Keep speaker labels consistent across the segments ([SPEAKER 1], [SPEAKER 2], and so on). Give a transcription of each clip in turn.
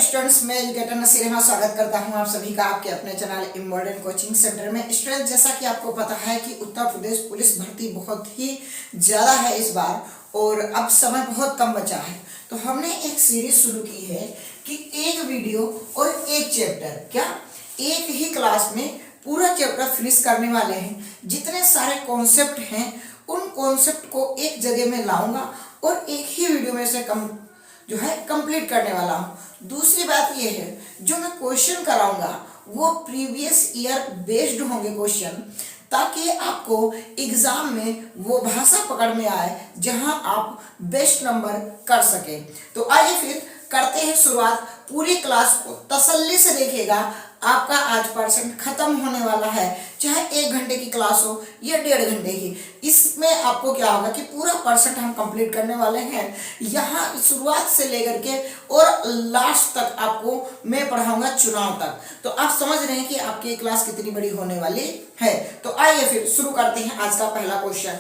[SPEAKER 1] Students, मैं educator Naseer Ahmad स्वागत करता हूं आप सभी का आपके अपने चैनल इम्बॉर्डेंट कोचिंग सेंटर में। स्टूडेंट्स, जैसा कि आपको पता है कि उत्तर प्रदेश पुलिस भर्ती बहुत ही ज़्यादा है इस बार और अब समय बहुत कम बचा है, तो हमने एक सीरीज शुरू की है कि एक वीडियो और एक चैप्टर, क्या एक ही क्लास में पूरा चैप्टर फिनिश करने वाले हैं। जितने सारे कॉन्सेप्ट हैं उन कॉन्सेप्ट को एक जगह में लाऊंगा और एक ही वीडियो में से कंप्लीट करने वाला हूँ। दूसरी बात यह है, जो मैं क्वेश्चन कराऊंगा वो प्रीवियस ईयर बेस्ड होंगे क्वेश्चन, ताकि आपको एग्जाम में वो भाषा पकड़ में आए जहां आप बेस्ट नंबर कर सके। तो आइए फिर करते हैं शुरुआत। पूरी क्लास को तसल्ली से देखिएगा, आपका आज परसेंट खत्म होने वाला है, चाहे 1 घंटे की क्लास हो या 1.5 घंटे की। इसमें आपको क्या होगा कि पूरा परसेंट हम कंप्लीट करने वाले हैं। यहाँ शुरुआत से लेकर के और लास्ट तक आपको मैं पढ़ाऊंगा चुनाव तक। तो आप समझ रहे हैं कि आपकी क्लास कितनी बड़ी होने वाली है। तो आइए फिर शुरू करते हैं आज का पहला क्वेश्चन।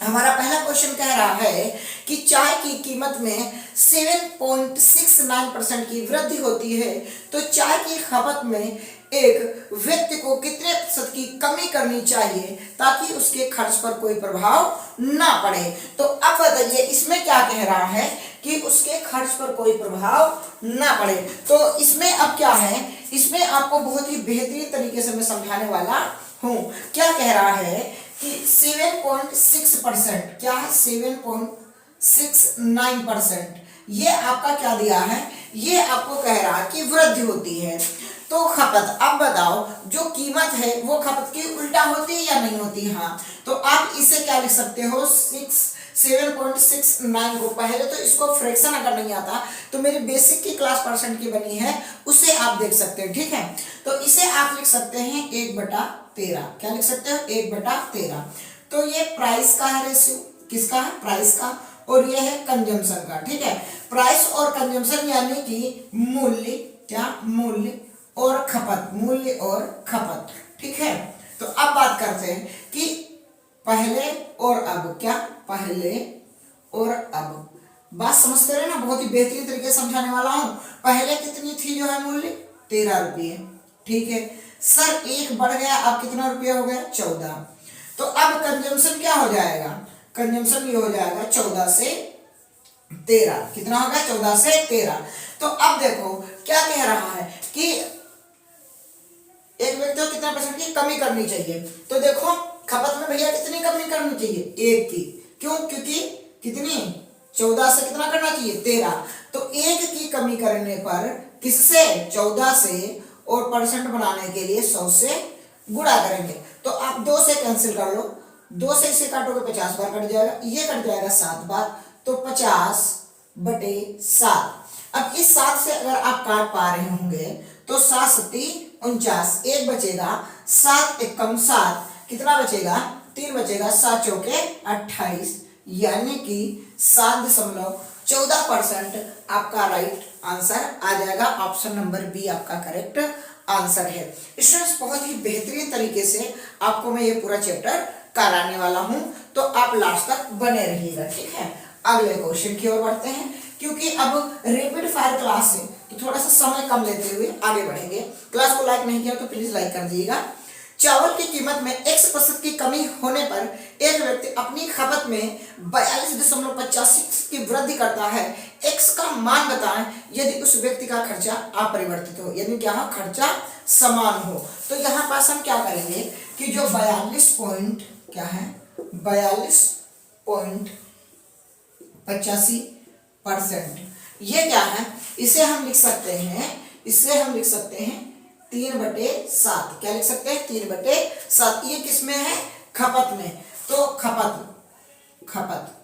[SPEAKER 1] हमारा पहला क्वेश्चन कह रहा है कि चाय की कीमत में 7.69% की वृद्धि होती है, तो चाय की खपत में एक व्यक्ति को कितने प्रतिशत की कमी करनी चाहिए ताकि उसके खर्च पर कोई प्रभाव ना पड़े। तो अब बताइए इसमें क्या कह रहा है कि उसके खर्च पर कोई प्रभाव ना पड़े। तो इसमें अब क्या है, इसमें आपको बहुत ही बेहतरीन तरीके से मैं समझाने वाला हूँ। क्या कह रहा है कि 7.6%, क्या है 7.69%, ये आपका क्या दिया है, ये आपको कह रहा है कि वृद्धि होती है। तो खपत, अब बताओ जो कीमत है वो खपत की उल्टा होती है या नहीं होती। हाँ, तो आप इसे क्या लिख सकते हो, 7.69 को पहले तो इसको फ्रैक्शन अगर नहीं आता तो मेरी बेसिक की क्लास परसेंट की बनी है उसे आप देख सकते हैं, ठीक है। तो इसे आप लिख सकते हैं 1/13। क्या लिख सकते हो, 1/13। तो ये प्राइस का है रेशियो, किसका है, प्राइस का, और ये है कंजम्पशन का, ठीक है। प्राइस और कंजम्पशन यानी कि मूल्य, क्या मूल्य और खपत, मूल्य और खपत, ठीक है। तो अब बात करते हैं कि पहले और अब, क्या पहले और अब, बात समझते रहे ना, बहुत ही बेहतरीन तरीके से समझाने वाला हूं। पहले कितनी थी जो है मूल्य, 13 रुपये, ठीक है। सर 1 बढ़ गया, अब कितना रुपया हो गया, 14। तो अब कंजम्पशन क्या हो जाएगा, कंजम्पशन ये हो जाएगा 14 से 13, कितना होगा 14 से 13। तो अब देखो क्या कह रहा है कि एक व्यक्ति को कितना परसेंट की कमी करनी चाहिए। तो देखो खपत में भैया कितनी कमी करनी चाहिए, 1 की। क्यों, क्योंकि कितनी, 14 से कितना करना चाहिए, 13। तो 1 की कमी करने पर किससे, 14 से, और परसेंट बनाने के लिए 100 से गुणा करेंगे। तो आप 2 से कैंसिल कर लो, 2 से इसे काटोगे 50 बार कट जाएगा, ये कट जाएगा 7 बार, तो 50/7। अब इस 7 से अगर आप काट पा रहे होंगे तो 7 सत्ती 49, 1 बचेगा, 7 एकम 7, कितना बचेगा, 3 बचेगा, 7 चौके 28, यानी कि 7.14% आपका राइट आंसर आ जाएगा। ऑप्शन नंबर बी आपका करेक्ट आंसर है। स्टूडेंट्स, बहुत ही बेहतरीन तरीके से आपको मैं ये पूरा चैप्टर कराने वाला हूं, तो आप लास्ट तक बने रहिएगा, ठीक है। अगले क्वेश्चन की ओर बढ़ते हैं, क्योंकि अब रैपिड फायर क्लास है तो थोड़ा सा समय कम लेते हुए आगे बढ़ेंगे। क्लास को लाइक नहीं किया तो प्लीज लाइक कर दीजिएगा। चावल की कीमत में X% की कमी होने पर एक व्यक्ति अपनी खपत में 42.85 की वृद्धि करता है। X का मान बताएं यदि उस व्यक्ति का खर्चा अपरिवर्तित हो, यानी क्या हो, खर्चा समान हो। तो यहाँ पास हम क्या करेंगे कि जो 42.85%, ये क्या है, इसे हम लिख सकते हैं 3/7। क्या लिख सकते हैं, 3/7। ये किसमें है, खपत में। तो खपत,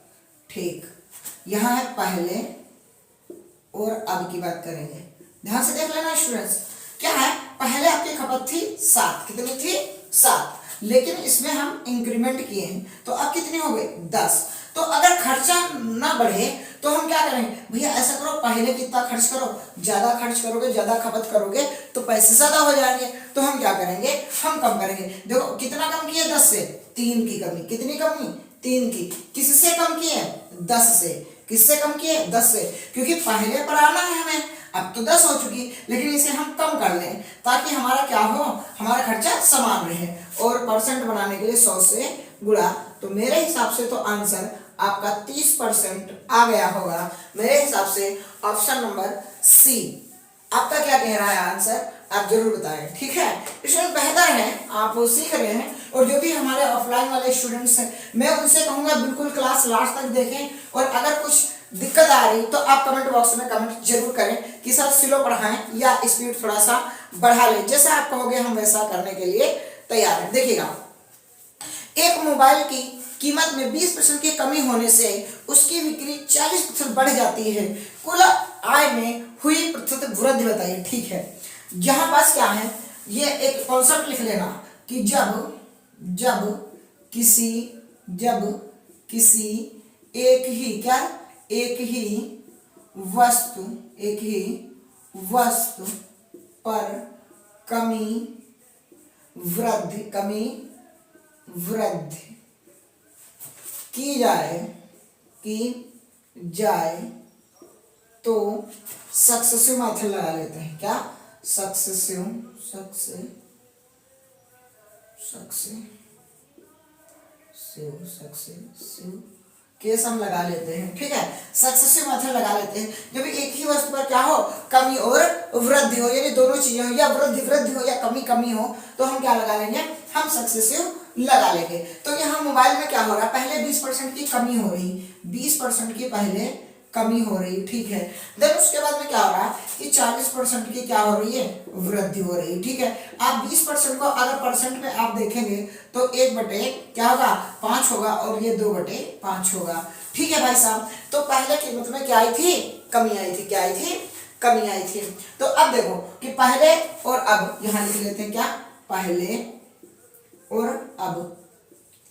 [SPEAKER 1] ठीक। यहां है पहले और अब की बात करेंगे, ध्यान से देख लेना स्टूडेंट्स। क्या है, पहले आपकी खपत थी 7, कितनी थी, 7, लेकिन इसमें हम इंक्रीमेंट किए हैं तो अब कितनी हो गई, 10। तो अगर खर्चा ना बढ़े तो हम क्या करें भैया, ऐसा करो पहले कितना खर्च करो, ज्यादा खर्च करोगे, ज्यादा खपत करोगे तो पैसे ज्यादा हो जाएंगे। तो हम क्या करेंगे, हम कम करेंगे। देखो कितना कम किए, 10 से, 3 की कमी, कितनी कमी, 3 की। किससे कम किए, 10 से। किससे कम किए, 10 से, क्योंकि पहले पर आना है हमें, अब तो 10 हो चुकी, लेकिन इसे हम कम कर लें ताकि हमारा क्या हो, हमारा खर्चा समान रहे। और परसेंट बनाने के लिए 100 से गुणा। तो मेरे हिसाब से तो आंसर आपका 30% आ गया होगा मेरे हिसाब से। Option number C. आपका क्या कह रहा है आंसर, आप जरूर बताएं, ठीक है। इसमें बेहतर है, आप सीख रहे हैं। और जो भी हमारे ऑफलाइन वाले स्टूडेंट्स हैं, मैं उनसे कहूंगा बिल्कुल क्लास लास्ट तक देखें। और अगर कुछ दिक्कत आ रही तो आप कमेंट बॉक्स में कमेंट जरूर करें कि सर स्लो पढ़ाएं या स्पीड थोड़ा सा बढ़ा लें। जैसा आप कहोगे हम वैसा करने के लिए तैयार हैं। देखिएगा, एक मोबाइल की कीमत में 20% की कमी होने से उसकी बिक्री 40% बढ़ जाती है। कुल आय में हुई प्रतिशत वृद्धि बताइए, ठीक है। यहाँ पास क्या है, ये एक कॉन्सेप्ट लिख लेना कि जब किसी एक ही वस्तु पर कमी वृद्धि की जाए तो सक्सेसिव मेथड लगा लेते हैं। क्या, सक्सेसिव केस हम लगा लेते हैं, ठीक है। सक्सेसिव मेथड लगा लेते हैं जब एक ही वस्तु पर क्या हो, कमी और वृद्धि हो, यानी दोनों चीजें हो, या वृद्धि हो या कमी हो, तो हम क्या लगा लेंगे, हम सक्सेसिव लगा लेंगे। तो यहाँ मोबाइल में क्या हो रहा है, पहले 20% की कमी हो रही, 20% की पहले कमी हो रही, ठीक है। देन उसके बाद में क्या हो रहा है कि 40% की क्या हो रही है, वृद्धि हो रही, ठीक है। आप 20% को अगर परसेंट में आप देखेंगे तो 1/, क्या होगा, 5 होगा, और ये 2/5 होगा, ठीक है भाई साहब। तो पहले कीमत में क्या आई थी, कमी आई थी, क्या आई थी, कमी आई थी। तो अब देखो कि पहले और अब, यहां लिख लेते हैं क्या, पहले और अब,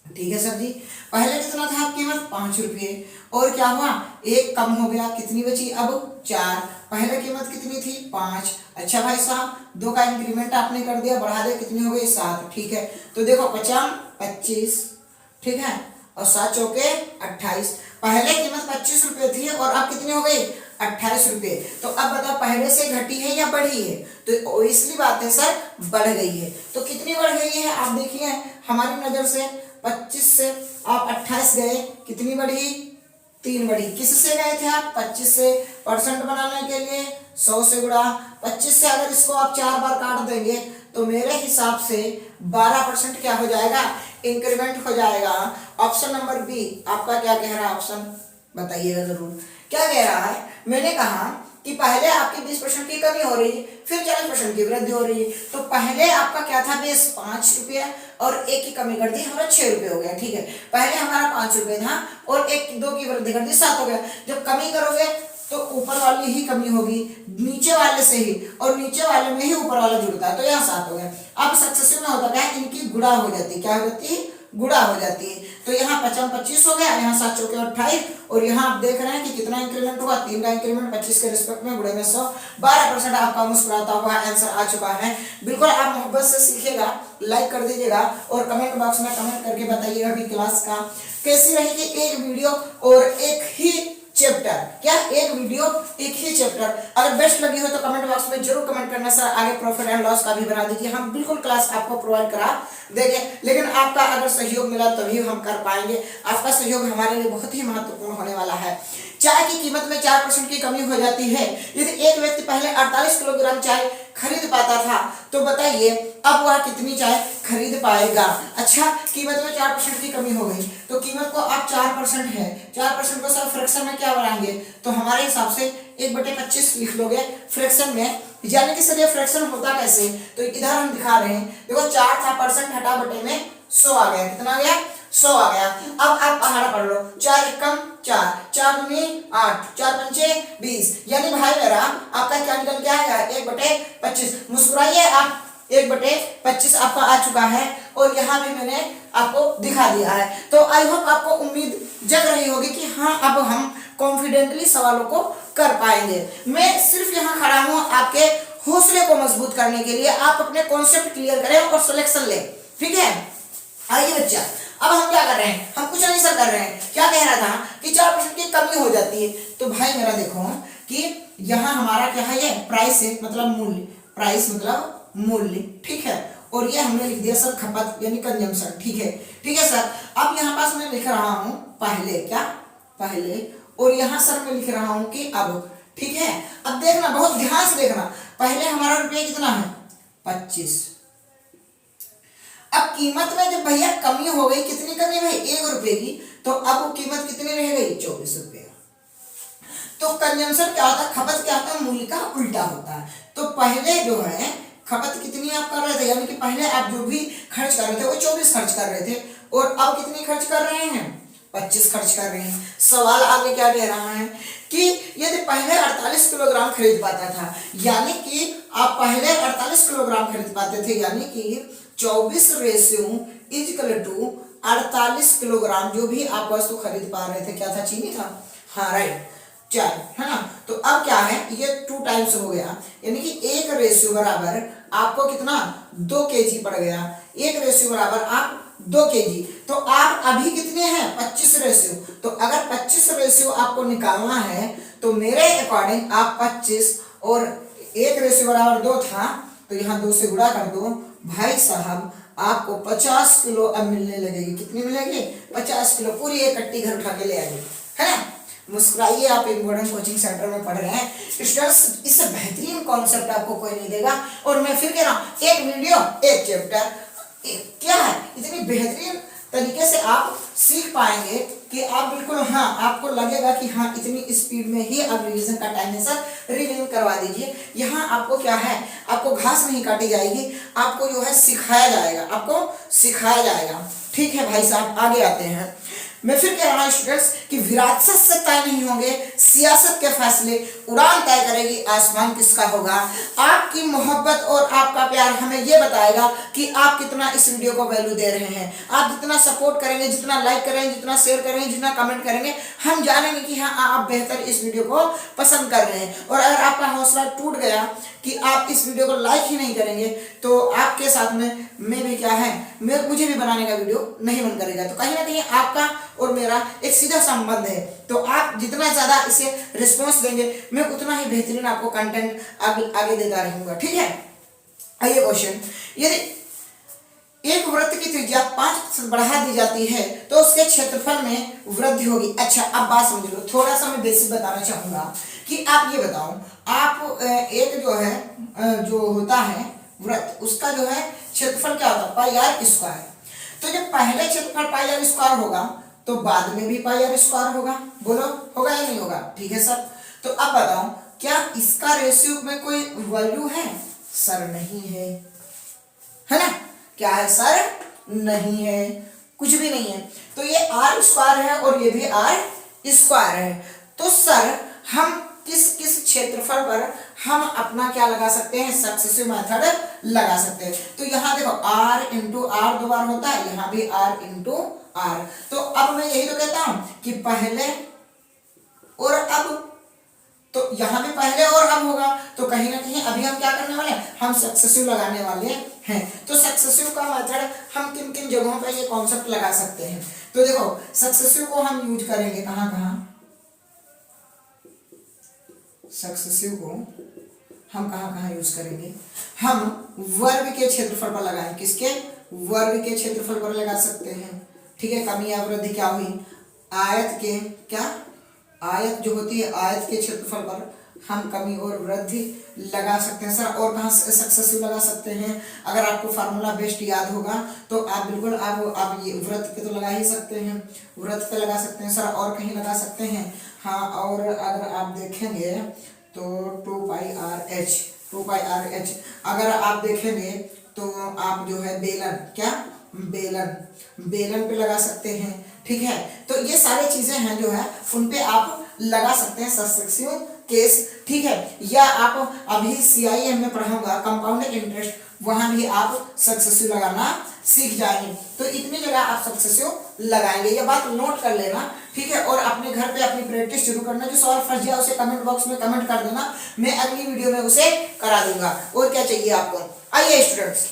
[SPEAKER 1] ठीक है सर जी। पहले कितना था कीमत, 5 रुपये, और क्या हुआ, एक कम हो गया, कितनी बची अब, 4। पहले कीमत कितनी थी, 5। अच्छा भाई साहब, 2 का इंक्रीमेंट आपने कर दिया, बढ़ा दिया, कितनी हो गई, 7, ठीक है। तो देखो 50 25, ठीक है, और 7 चौके 28। पहले कीमत 25 रुपये थी और अब कितनी हो गई, 28 रुपये। तो अब बताओ पहले से घटी है या बढ़ी है, तो इसलिए बात है सर बढ़ गई है। तो कितनी बढ़ गई है, आप देखिए हमारी नजर से 25 से आप 28 गए, कितनी बढ़ी, 3 बढ़ी। किससे गए थे आप, 25 से। परसेंट बनाने के लिए 100 से गुणा, 25 से अगर इसको आप 4 बार काट देंगे तो मेरे हिसाब से 12% क्या हो जाएगा, इंक्रीमेंट हो जाएगा। ऑप्शन नंबर बी आपका क्या कह रहा है, ऑप्शन बताइएगा जरूर, क्या कह रहा है। मैंने कहा कि पहले आपकी 20% की कमी हो रही है, फिर 40% की वृद्धि हो रही है। तो पहले आपका क्या था, बेस 5 रुपया, और 1 की कमी कर दी, हमारा 6 रुपये हो गया, ठीक है। पहले हमारा 5 रुपये था और 2 की वृद्धि कर दी, 7 हो गया। जब कमी करोगे तो ऊपर वाली ही कमी होगी नीचे वाले से ही, और नीचे वाले में ही ऊपर वाला जुड़ता है, तो यहाँ 7 हो गया। अब सक्सेसिव में होता है इनकी गुणा हो जाती है, क्या हो जाती है, गुणा हो जाती है। तो यहाँ 50 25 हो गया, यहाँ 7 चौके 28, और यहाँ आप देख रहे हैं कि कितना इंक्रीमेंट हुआ, 3 का इंक्रीमेंट 25 के रिस्पेक्ट में, गुणे में 100, 12% आपका मुस्कुराता हुआ आंसर आ चुका है। बिल्कुल आप मोहब्बत से सीखिएगा, लाइक कर दीजिएगा और कमेंट बॉक्स में कमेंट करके बताइएगा कि क्लास का कैसी रहेगी। एक वीडियो और एक ही चैप्टर, क्या एक वीडियो एक ही चैप्टर, अगर बेस्ट लगी हो तो कमेंट बॉक्स में जरूर कमेंट करना सर, आगे प्रॉफिट एंड लॉस का भी बना दीजिए, हम बिल्कुल क्लास आपको प्रोवाइड करा देंगे। लेकिन आपका अगर सहयोग मिला तभी हम कर पाएंगे, आपका सहयोग हमारे लिए बहुत ही महत्वपूर्ण होने वाला है। चाय की कीमत में 4% की कमी हो जाती है। यदि एक व्यक्ति पहले 48 किलोग्राम चाय खरीद पाता था तो बताइए अब वह कितनी चाय खरीद पाएगा। अच्छा, कीमत में 4% की कमी हो गई, तो कीमत को आप 4% है, 4% को सर फ्रैक्शन में क्या बनाएंगे, तो हमारे हिसाब से 1/25 लिख लोगे फ्रैक्शन में। यानी कि सर ये फ्रैक्शन होता कैसे, तो इधर हम दिखा रहे हैं, देखो 4 था, परसेंट हटा बटे में 100 आ गया, कितना आ गया, 100 आ गया। अब आप पहाड़ा पढ़ लो, 4 एकम 4, 4 दूनी 8, 4 पंचे 20, यानी भाई मेरा आपका क्या निकल के आएगा, 1/25। मुस्कुराइए आप, 1/25 आपका आ चुका है, और यहाँ भी मैंने आपको दिखा दिया है। तो आई होप आपको उम्मीद जग रही होगी कि हाँ अब हम कॉन्फिडेंटली सवालों को कर पाएंगे। मैं सिर्फ यहाँ खड़ा हूँ आपके हौसले को मजबूत करने के लिए, आप अपने कॉन्सेप्ट क्लियर करें और सिलेक्शन लें, ठीक है। आइए बच्चा, अब हम क्या कर रहे हैं, हम कुछ नहीं सर कर रहे हैं, क्या कह रहा था कि 4% की कमी हो जाती है। तो भाई मेरा देखो कि यहाँ हमारा क्या है, ये प्राइस है मतलब मूल्य, प्राइस मतलब मूल्य, ठीक है। और ये हमने लिख दिया सर खपत यानी कंजम्पशन, ठीक है, ठीक है सर। अब यहाँ पास मैं लिख रहा हूँ पहले, क्या पहले, और यहाँ सर मैं लिख रहा हूँ कि अब, ठीक है। अब देखना, बहुत ध्यान से देखना, पहले हमारा रुपया कितना है 25। अब कीमत में जब भैया कमी हो गई, कितनी कमी भाई 1 रुपए की, तो अब वो कीमत कितनी रह गई 24 रुपया। तो कंजम्पशन क्या होता है, खपत क्या होता है, मूल्य का उल्टा होता है। तो पहले जो है खपत कितनी आप कर रहे थे, यानी कि पहले आप जो भी खर्च कर रहे थे वो 24 खर्च कर रहे थे, और अब कितनी खर्च कर रहे हैं 25 खर्च कर रहे हैं। सवाल आगे क्या कह रहा है कि यदि पहले 48 किलोग्राम खरीद पाता था, यानी कि आप पहले 48 किलोग्राम खरीद पाते थे, यानी कि 24 ratio is equal to 48 kilogram जो भी आप वस्तु खरीद पा रहे थे, क्या था, चीनी था, हाँ राइट, 4, है ना। तो अब क्या है, ये 2 टाइम्स हो गया, यानी कि 1 रेशियो बराबर आपको कितना 2 केजी पड़ गया, 1 रेशियो बराबर आप 2 केजी। तो आप अभी कितने हैं 25 रेशियो, तो अगर 25 रेशियो आपको निकालना है तो मेरे अकॉर्डिंग आप 25 और 1 रेशियो बराबर 2 था, तो यहाँ 2 से गुणा कर दो भाई साहब, आपको 50 किलो अब मिलने लगेगी। कितनी मिलेगी 50 किलो, पूरी एक कट्टी घर उठा के ले आएगी, है ना। मुस्कुराइए, आप एक मॉडर्न कोचिंग सेंटर में पढ़ रहे हैं स्टूडेंट्स, इससे बेहतरीन कॉन्सेप्ट आपको कोई नहीं देगा। और मैं फिर कह रहा हूँ, एक वीडियो एक चैप्टर, क्या है, इतनी बेहतरीन तरीके से आप सीख पाएंगे कि आप बिल्कुल, हाँ आपको लगेगा कि हाँ इतनी स्पीड में ही आप रिवीजन का टाइम है सर, रिवीजन करवा दीजिए। यहाँ आपको क्या है, आपको घास नहीं काटी जाएगी, आपको जो है सिखाया जाएगा, आपको सिखाया जाएगा, ठीक है भाई साहब। आगे आते हैं, मैं फिर कह रहा हूं स्टूडेंट्स कि विरासत से तय नहीं होंगे सियासत के फैसले, उड़ान तय करेगी आसमान किसका होगा। आपकी मोहब्बत और आपका प्यार हमें यह बताएगा कि आप कितना इस वीडियो को वैल्यू दे रहे हैं। आप जितना सपोर्ट करेंगे, जितना लाइक करेंगे, जितना शेयर करेंगे, जितना कमेंट करेंगे, हम जानेंगे कि हाँ आप बेहतर इस वीडियो को पसंद कर रहे हैं। और अगर आपका हौसला टूट गया कि आप इस वीडियो को लाइक ही नहीं करेंगे, तो आपके साथ में मैं भी क्या है, मुझे भी बनाने का वीडियो नहीं मन करेगा। तो कहीं ना कहीं आपका और मेरा एक सीधा संबंध है। तो आप जितना ज्यादा इसे रिस्पॉन्स देंगे, मैं उतना ही बेहतरीन आपको कंटेंट आगे देता रहूंगा, ठीक है। आइए क्वेश्चन, यदि एक वृत्त की त्रिज्या 5% बढ़ा दी जाती है तो उसके क्षेत्रफल में वृद्धि होगी। अच्छा अब बात समझ लो, थोड़ा सा मैं बेसिक बताना चाहूंगा कि आप ये बताओ, आप एक जो है जो होता है वृत्त, उसका जो है क्षेत्रफल क्या होता है, पाई आर स्क्वायर। तो जब पहले क्षेत्रफल पाई आर स्क्वायर होगा तो बाद में भी पाई आर स्क्वायर होगा, बोलो होगा या नहीं होगा, ठीक है सर। तो अब बताओ, क्या इसका रेशियो में कोई वैल्यू है, सर नहीं है ना। क्या है सर, नहीं है, कुछ भी नहीं है। तो ये आर स्क्वायर है और ये भी आर स्क्वायर है। तो सर हम किस किस क्षेत्रफल पर हम अपना क्या लगा सकते हैं, सक्सेसिव मेथड लगा सकते हैं। तो यहाँ देखो r इंटू आर 2 बार होता है, यहाँ भी r इंटू आर। तो अब मैं यही तो कहता हूं कि पहले और अब, तो यहाँ भी पहले और अब होगा। तो कहीं ना कहीं अभी हम क्या करने वाले हैं, हम सक्सेसिव लगाने वाले हैं। तो सक्सेसिव का मेथड हम किन किन जगहों पर ये कॉन्सेप्ट लगा सकते हैं। तो देखो सक्सेसिव को हम यूज करेंगे कहाँ कहाँ, सक्सेसिव को हम कहाँ कहाँ यूज करेंगे, हम वर्ग के क्षेत्रफल पर लगाएं, किसके, वर्ग के क्षेत्रफल पर लगा सकते हैं, ठीक है। कमी या वृद्धि क्या हुई, आयत के, क्या आयत जो होती है आयत के क्षेत्रफल पर हम कमी और वृद्धि लगा सकते हैं। सर और कहाँ सक्सेसिव लगा सकते हैं, अगर आपको फार्मूला बेस्ट याद होगा तो आप बिल्कुल आप ये वृत्त पे तो लगा ही सकते हैं, वृत्त पे लगा सकते हैं सर, और कहीं लगा सकते हैं, हाँ। और अगर आप देखेंगे तो 2πr/h, अगर आप देखेंगे तो आप जो है बेलन, क्या बेलन पे लगा सकते हैं, ठीक है। तो ये सारी चीजें हैं जो है उन पे आप लगा सकते हैं सक्सेसिव केस, ठीक है। या आप अभी CIM में पढ़ाऊंगा कंपाउंड इंटरेस्ट, वहां भी आप सक्सेसिव लगाना सीख जाएंगे। तो इतनी जगह आप सक्सेसिव लगाएंगे, ये बात नोट कर लेना, ठीक है। और अपने घर पे अपनी प्रैक्टिस शुरू करना, जो सवाल फंस गया उसे कमेंट बॉक्स में कमेंट कर देना, मैं अगली वीडियो में उसे करा दूंगा। और क्या चाहिए आपको, आइए स्टूडेंट्स,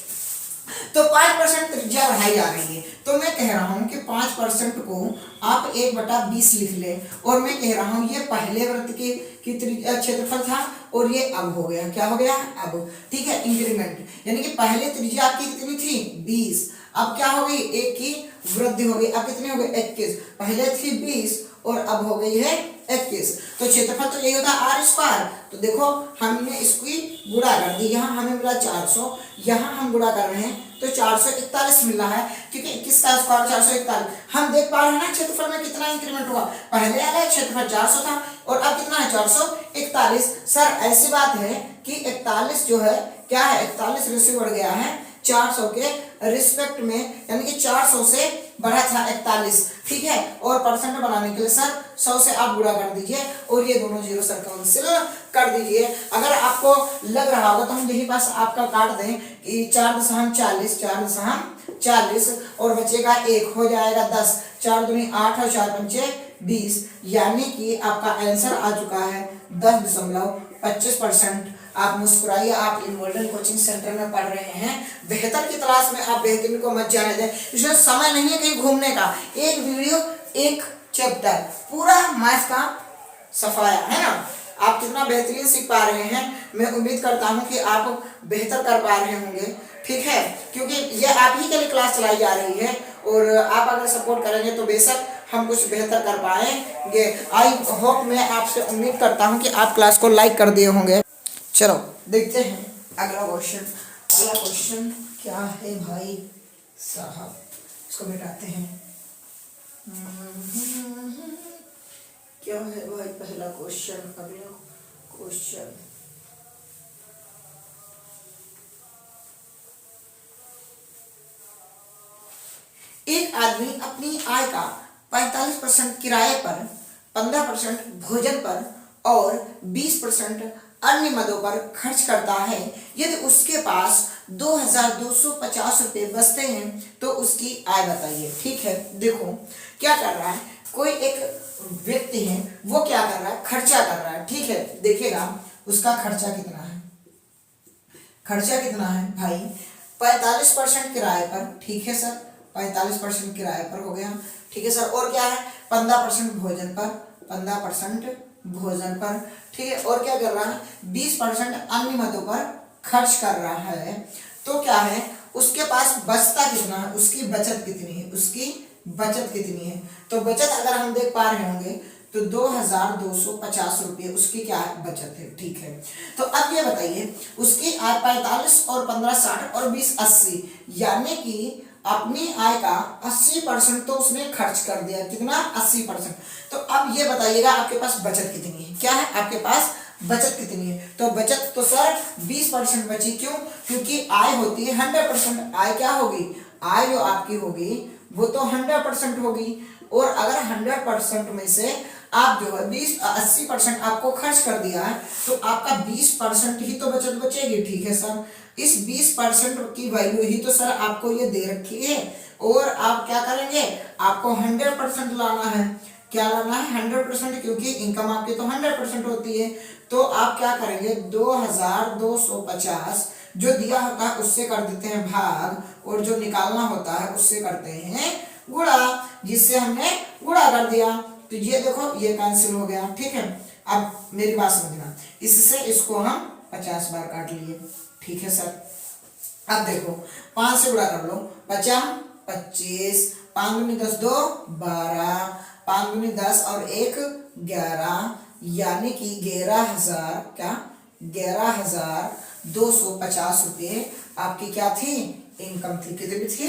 [SPEAKER 1] तो 5% त्रिज्या बढ़ाई जा रही है। तो मैं कह रहा हूं कि 5% को आप 1/20 लिख ले, और मैं कह रहा हूं ये पहले वृत्त की क्षेत्रफल था और ये अब हो गया, क्या हो गया अब, ठीक है, इंक्रीमेंट, यानी कि पहले त्रिज्या आपकी कितनी थी 20, अब क्या हो गई 1 की वृद्धि हो गई, अब कितने हो गए 21, पहले थी 20 और अब हो गई है 21। तो क्षेत्रफल तो यही होता है आर स्क्वायर। तो देखो हमने इसकी गुणा कर दी, यहाँ हमें मिला 400, यहाँ हम गुणा कर रहे हैं तो 441 मिल रहा है, क्योंकि 21 का स्क्वायर 441। हम देख पा रहे हैं ना क्षेत्रफल में कितना इंक्रीमेंट हुआ, पहले वाला क्षेत्रफल 400 था और अब कितना है 441। सर ऐसी बात है कि 41 जो है क्या है, 41 रेशियो बढ़ गया है 400 के रिस्पेक्ट में, यानी कि 400 से बढ़ा था 41, ठीक है। और परसेंट बनाने के लिए सर 100 से आप गुणा कर दीजिए और ये दोनों जीरो सर कैंसिल कर दीजिए। अगर आपको लग रहा होगा तो हम यही पास आपका काट दें कि 4.40 4.40 और बचेगा 1, हो जाएगा 10, 4 दूनी 8 और 4 पंचे 20, यानी कि आपका आंसर आ चुका है 10.25%। आप मुस्कुराइए, आप इन गोल्डन कोचिंग सेंटर में पढ़ रहे हैं, बेहतर की तलाश में आप बेहतरीन को मत जाने दें। इसमें समय नहीं है कहीं घूमने का, एक वीडियो एक चैप्टर पूरा मैथ का सफाया है ना। आप कितना बेहतरीन सीख पा रहे हैं, मैं उम्मीद करता हूं कि आप बेहतर कर पा रहे होंगे, ठीक है, क्योंकि ये आप ही के लिए क्लास चलाई जा रही है और आप अगर सपोर्ट करेंगे तो बेशक हम कुछ बेहतर कर पाएंगे। आई होप, मैं आपसे उम्मीद करता हूं कि आप क्लास को लाइक कर दिए होंगे। चलो देखते हैं अगला क्वेश्चन। अगला क्वेश्चन क्या है भाई साहब, इसको मिटाते हैं। क्या है भाई पहला क्वेश्चन, अगला क्वेश्चन। एक आदमी अपनी आय का 45% किराए पर, 15% भोजन पर और 20% अन्य मदों पर खर्च करता है। यदि उसके पास 2250 रुपये बचते हैं तो उसकी आय बताइए। ठीक है, देखो क्या कर रहा है, कोई एक व्यक्ति है, वो क्या कर रहा है, खर्चा कर रहा है। ठीक है, देखिएगा उसका खर्चा कितना है। खर्चा कितना है भाई, 45% किराए पर। ठीक है सर, 45% किराए पर हो गया। ठीक है सर, और क्या है, 15% भोजन पर, 15% भोजन पर। ठीक है, और क्या कर रहा है, 20% अन्य मदों पर खर्च कर रहा है। तो क्या है, उसके पास बचता कितना है, उसकी बचत कितनी है, उसकी बचत कितनी है। तो बचत अगर हम देख पा रहे होंगे तो 2250 रुपये उसकी क्या है, बचत है। ठीक है, तो अब ये बताइए उसकी आय 45 और 15 60 और 20 80, यानी कि अपनी आय का 80% तो उसने खर्च कर दिया। कितना, 80%। तो अब ये बताइएगा आपके पास बचत कितनी है, क्या है आपके पास बचत कितनी है। तो बचत तो सर 20% बची। क्यों, क्योंकि आय होती है 100%। आय क्या होगी, आय जो आपकी होगी वो तो 100% होगी, और अगर 100% में से आप जो है 80% आपको खर्च कर दिया है तो आपका 20% ही तो बचत बचेगी। ठीक है सर, इस 20% की वैल्यू ही तो सर आपको ये दे रखी है, और आप क्या करेंगे, आपको 100% लाना है। क्या लाना है, 100%, क्योंकि इनकम आपकी तो 100% होती है। तो आप क्या करेंगे, 2250 जो दिया होता है उससे कर देते हैं भाग, और जो निकालना होता है उससे करते हैं गुणा, जिससे हमने गुणा कर दिया। तो ये देखो ये कैंसिल हो गया। ठीक है, अब मेरी बात समझना, इससे इसको हम 50 बार काट लिए। ठीक है सर, अब देखो 5 से गुणा कर लो, 50 25, 5 दूनी 10 2 12, 5 दूनी 10 और 1 11, यानी कि 11,000 क्या, 11,250 रुपये आपकी क्या थी, इनकम थी। कितनी थी,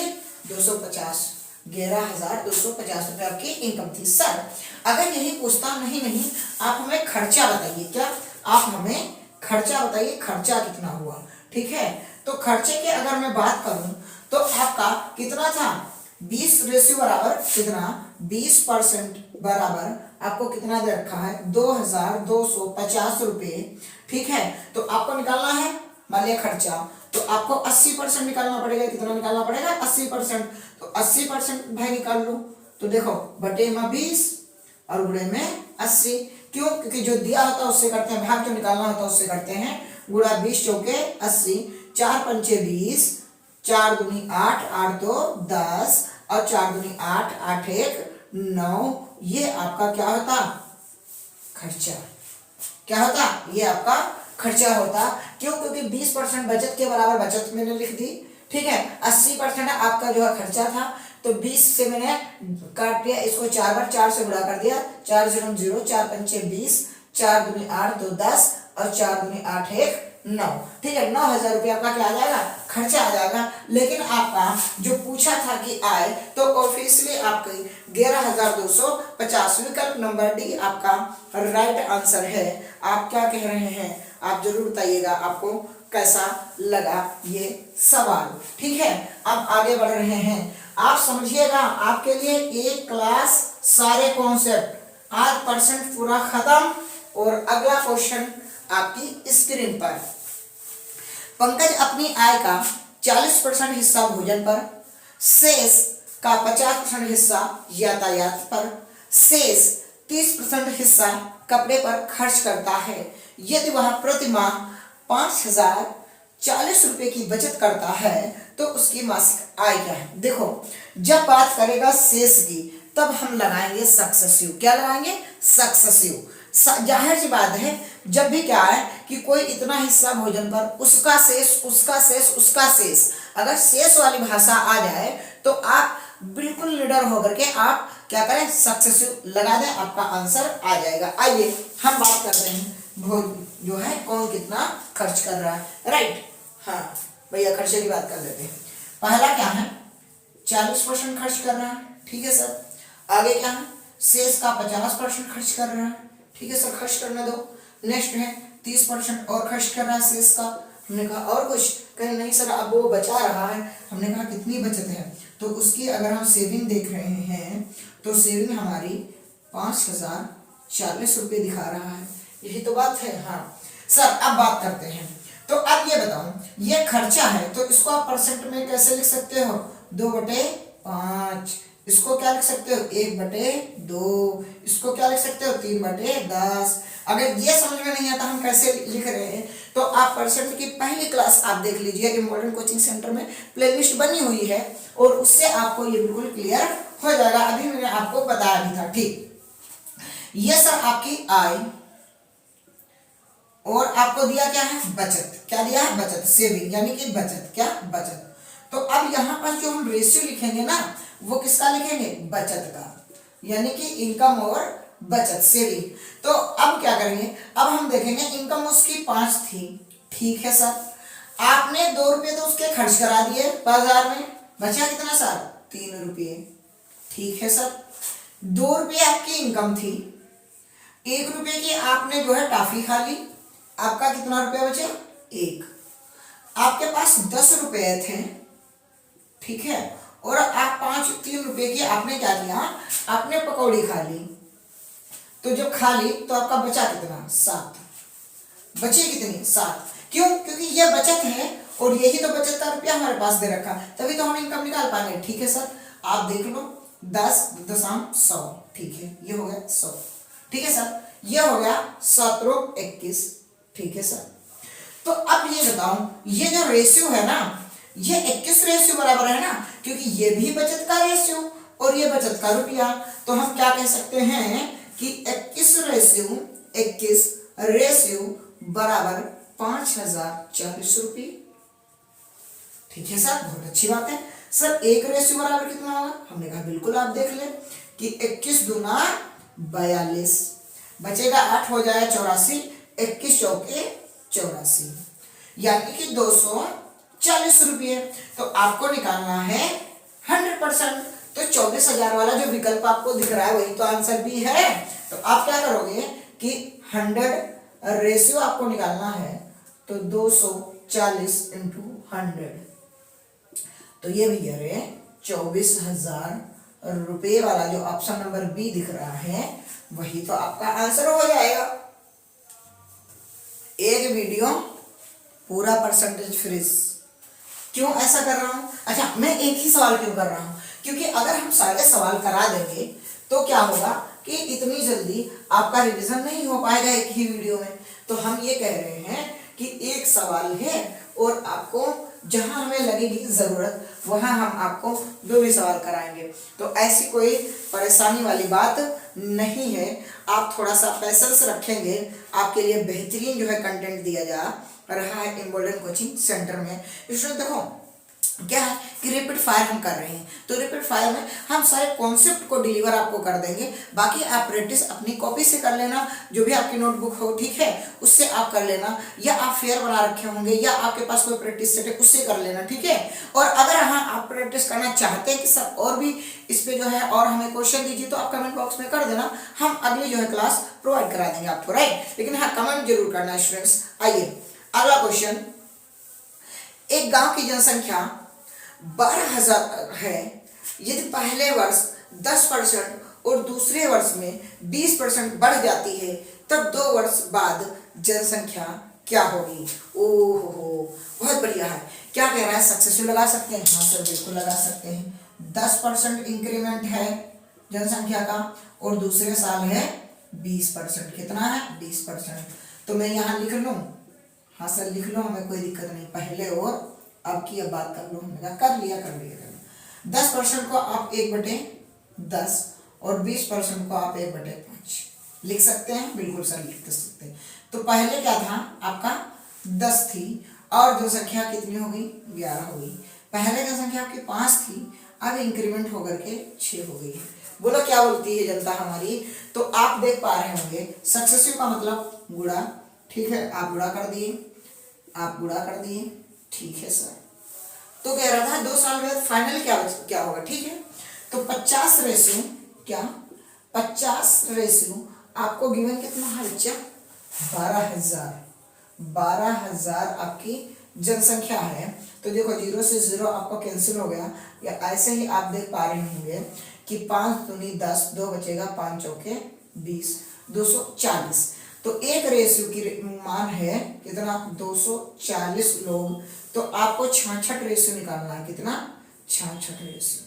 [SPEAKER 1] 250, 11,250 रुपये आपकी इनकम थी। सर अगर यही पूछता, नहीं आप हमें खर्चा बताइए, क्या आप हमें खर्चा बताइए, खर्चा कितना हुआ। ठीक है, तो खर्चे की अगर मैं बात करूं तो आपका कितना था, 20 रेशियो बराबर कितना, 20% बराबर आपको कितना दे रखा है, 2250 रुपये। ठीक है, तो आपको निकालना है मान लिया खर्चा, तो आपको 80% निकालना पड़ेगा। कितना निकालना पड़ेगा, 80%। तो 80% भाई निकाल लो, तो देखो बटे में 20 और गुणे में 80। क्यों, क्योंकि जो दिया होता है उससे करते हैं भाग, जो निकालना होता है उससे करते हैं गुणा। 20 चौके 80, 4 पंचे 20, 4 दूनी 8, 8 दो 10, और 4 दूनी 8, 8 एक 9, ये आपका क्या होता, खर्चा। क्या होता, ये आपका खर्चा होता। क्यों, क्योंकि 20% बचत के बराबर बचत मैंने लिख दी, ठीक है। 80% आपका जो है खर्चा था, तो 20 से मैंने काट दिया, इसको 4 बार 4 से गुणा कर दिया, 4 0 0, 4 पंचे 20, 4 दूनी 8, 2 10, और 4 दूनी 8 एक 9, ठीक है। 9,000 रुपये आपका क्या आ जाएगा, खर्चा आ जाएगा। लेकिन आपका जो पूछा था कि आय, तो ऑब्वियसली आपकी 11,250, विकल्प नंबर डी आपका राइट आंसर है। आप क्या कह रहे हैं, आप जरूर बताइएगा आपको कैसा लगा ये सवाल, ठीक है। अब आगे बढ़ रहे हैं, आप समझिएगा, आपके लिए एक क्लास सारे कॉन्सेप्ट 8% पूरा खत्म, और अगला क्वेश्चन आपकी स्क्रीन पर। पंकज अपनी आय का 40% हिस्सा भोजन पर, शेष का 50% हिस्सा यातायात पर, शेष 30% हिस्सा कपड़े पर खर्च करता है। यदि वह प्रति माह 5,040 रुपए की बचत करता है तो उसकी मासिक आय क्या है। देखो, जब बात करेगा शेष की, तब हम लगाएंगे सक्सेसिव। क्या लगाएंगे, सक्सेसिव। जाहिर सी बात है, जब भी क्या है कि कोई इतना हिस्सा भोजन पर, उसका शेष, उसका शेष, उसका शेष, अगर शेष वाली भाषा आ जाए तो आप बिल्कुल निडर होकर के आप क्या करें, सक्सेसिव लगा दें, आपका आंसर आ जाएगा। आइए हम बात करते हैं जो है कौन कितना खर्च कर रहा है, राइट। हाँ भैया, खर्चे की बात कर लेते हैं। पहला क्या है, 40% खर्च कर रहा है, ठीक है सर। आगे क्या है, शेष का 50% खर्च कर रहा है, ठीक है सर, खर्च करने दो। नेक्स्ट है 30% और खर्च कर रहा है शेष का। हमने कहा और कुछ, कहीं नहीं सर, अब वो बचा रहा है। हमने कहा कितनी बचत है, तो उसकी अगर हम सेविंग देख रहे हैं, तो सेविंग हमारी 5,040 रुपये दिखा रहा है, यही तो बात है। हाँ सर, अब बात करते हैं। तो अब ये बताओ, ये खर्चा है, तो इसको आप परसेंट में कैसे लिख सकते हो, 2/5। इसको क्या लिख सकते हो, 1/2। इसको क्या लिख सकते हो, 3/10। अगर ये समझ में नहीं आता हम कैसे लिख रहे हैं, तो आप परसेंट की पहली क्लास आप देख लीजिए, इम्पोर्टेंट कोचिंग सेंटर में प्लेलिस्ट बनी हुई है, और उससे आपको ये बिल्कुल क्लियर हो जाएगा। अभी मैंने आपको बताया भी था, ठीक। ये सर आपकी आय, और आपको दिया क्या है, बचत। क्या दिया है, बचत, सेविंग, यानी कि बचत, क्या, बचत। तो अब यहाँ पर जो हम रेशियो लिखेंगे ना, वो किसका लिखेंगे, बचत का, यानी कि इनकम और बचत, सेविंग। तो अब क्या करेंगे, अब हम देखेंगे इनकम उसकी 5 थी, ठीक है सर। आपने 2 रुपये तो उसके खर्च करा दिए बाजार में, बचा कितना सर, 3 रुपये, ठीक है सर। 2 रुपये आपकी इनकम थी, 1 रुपये की आपने जो है टॉफी खा ली, आपका कितना रुपया बचे, 1। आपके पास 10 रुपये थे, ठीक है, और आप 3 रुपये की आपने क्या किया, आपने पकौड़ी खा ली। तो जब खा ली तो आपका बचा कितना, 7। बचे कितनी, 7। क्यों, क्योंकि ये बचत है, और यही तो बचत का रुपया हमारे पास दे रखा, तभी तो हम इनकम निकाल पाएंगे, ठीक है सर। आप देख लो, 10,100, ठीक है, ये हो गया 100, ठीक है सर। ये हो गया 7×21, ठीक है सर। तो अब ये बताओ, ये जो रेशियो है ना, ये 21 रेशियो बराबर है ना, क्योंकि ये भी बचत का रेशियो और ये बचत का रुपया। तो हम क्या कह सकते हैं कि 21 रेशियो बराबर 5,040 रुपये, ठीक है सर, बहुत अच्छी बात है। सर 1 रेशियो बराबर कितना होगा, हमने कहा बिल्कुल आप देख ले कि 21 दूना 42, बचेगा 8, हो जाएगा 84, 21 चौके 84, यानी कि 240 रुपये। तो आपको निकालना है 100%, तो 24,000 वाला जो विकल्प आपको दिख रहा है वही तो आंसर भी है। तो आप क्या करोगे कि 100 रेशियो आपको निकालना है, तो 240 × 100, तो ये भी है 24,000 रुपये वाला जो ऑप्शन नंबर बी दिख रहा है, वही तो आपका आंसर हो जाएगा। एक वीडियो पूरा परसेंटेज फ्रीज। क्यों ऐसा कर रहा हूं, अच्छा मैं एक ही सवाल क्यों कर रहा हूं, क्योंकि अगर हम सारे सवाल करा देंगे तो क्या होगा कि इतनी जल्दी आपका रिवीजन नहीं हो पाएगा एक ही वीडियो में। तो हम ये कह रहे हैं कि एक सवाल है और आपको जहां हमें लगेगी जरूरत वहां हम आपको जो भी सवाल कराएंगे। तो ऐसी कोई परेशानी वाली बात नहीं है। आप थोड़ा सा पेशेंस रखेंगे, आपके लिए बेहतरीन जो है कंटेंट दिया जा रहा है इम्पोर्टेंट कोचिंग सेंटर में। स्टूडेंट देखो क्या है कि रैपिड फायर हम कर रहे हैं, तो रैपिड फायर में हम सारे कॉन्सेप्ट को डिलीवर आपको कर देंगे। बाकी आप प्रैक्टिस अपनी कॉपी से कर लेना, जो भी आपकी नोटबुक हो, ठीक है, उससे आप कर लेना, या आप फेयर बना रखे होंगे या आपके पास कोई प्रैक्टिस सेट है उससे कर लेना, ठीक है। और अगर हाँ आप प्रैक्टिस करना चाहते हैं कि सर और भी इस पे जो है और हमें क्वेश्चन दीजिए, तो आप कमेंट बॉक्स में कर देना, हम अगली जो है क्लास प्रोवाइड करा देंगे आपको, राइट। लेकिन हाँ कमेंट जरूर करना स्टूडेंट्स। आइए अगला क्वेश्चन। एक गांव की जनसंख्या 12,000 है, यदि पहले वर्ष 10% और दूसरे वर्ष में 20% बढ़ जाती है, तब 2 वर्ष बाद जनसंख्या क्या होगी। ओहो बहुत बढ़िया है। क्या कह रहा है, सक्सेसफुल लगा सकते हैं? हाँ सर बिल्कुल लगा सकते हैं। 10% इंक्रीमेंट है जनसंख्या का और दूसरे साल है 20%। कितना है? 20%। तो मैं यहाँ लिख लूँ? हाँ सर लिख लो, हमें कोई दिक्कत नहीं। पहले और अब की अब बात कर लो, हमने कहा कर लिया। 10% को आप 1/10 और 20% को आप 1/5 लिख सकते हैं। बिल्कुल सर लिख सकते हैं। तो पहले क्या था आपका 10 थी और जनसंख्या कितनी हो गई? 11 हो गई। पहले जनसंख्या आपकी 5 थी, अब इंक्रीमेंट होकर के 6 हो गई है। बोलो क्या बोलती है जनता हमारी? तो आप देख पा रहे होंगे सक्सेसिव का मतलब गुणा, ठीक है, आप गुणा कर दिए, आप गुणा कर दिए, ठीक है सर। तो कह रहा था 2 साल बाद फाइनल क्या होगा, ठीक है। तो 50 रेशियो क्या, 50 रेशियो आपको गिवन कितना है बच्चा? 12,000 आपकी जनसंख्या है। तो देखो 0 से 0 आपको कैंसिल हो गया, या ऐसे ही आप देख पा रहे होंगे कि 5 दूनी 10, 2 बचेगा, 5 चौके 20, 240। तो एक रेशियो की मान है कितना? 240 लोग। तो आपको 66 रेशियो निकालना है। कितना? 66 रेशियो।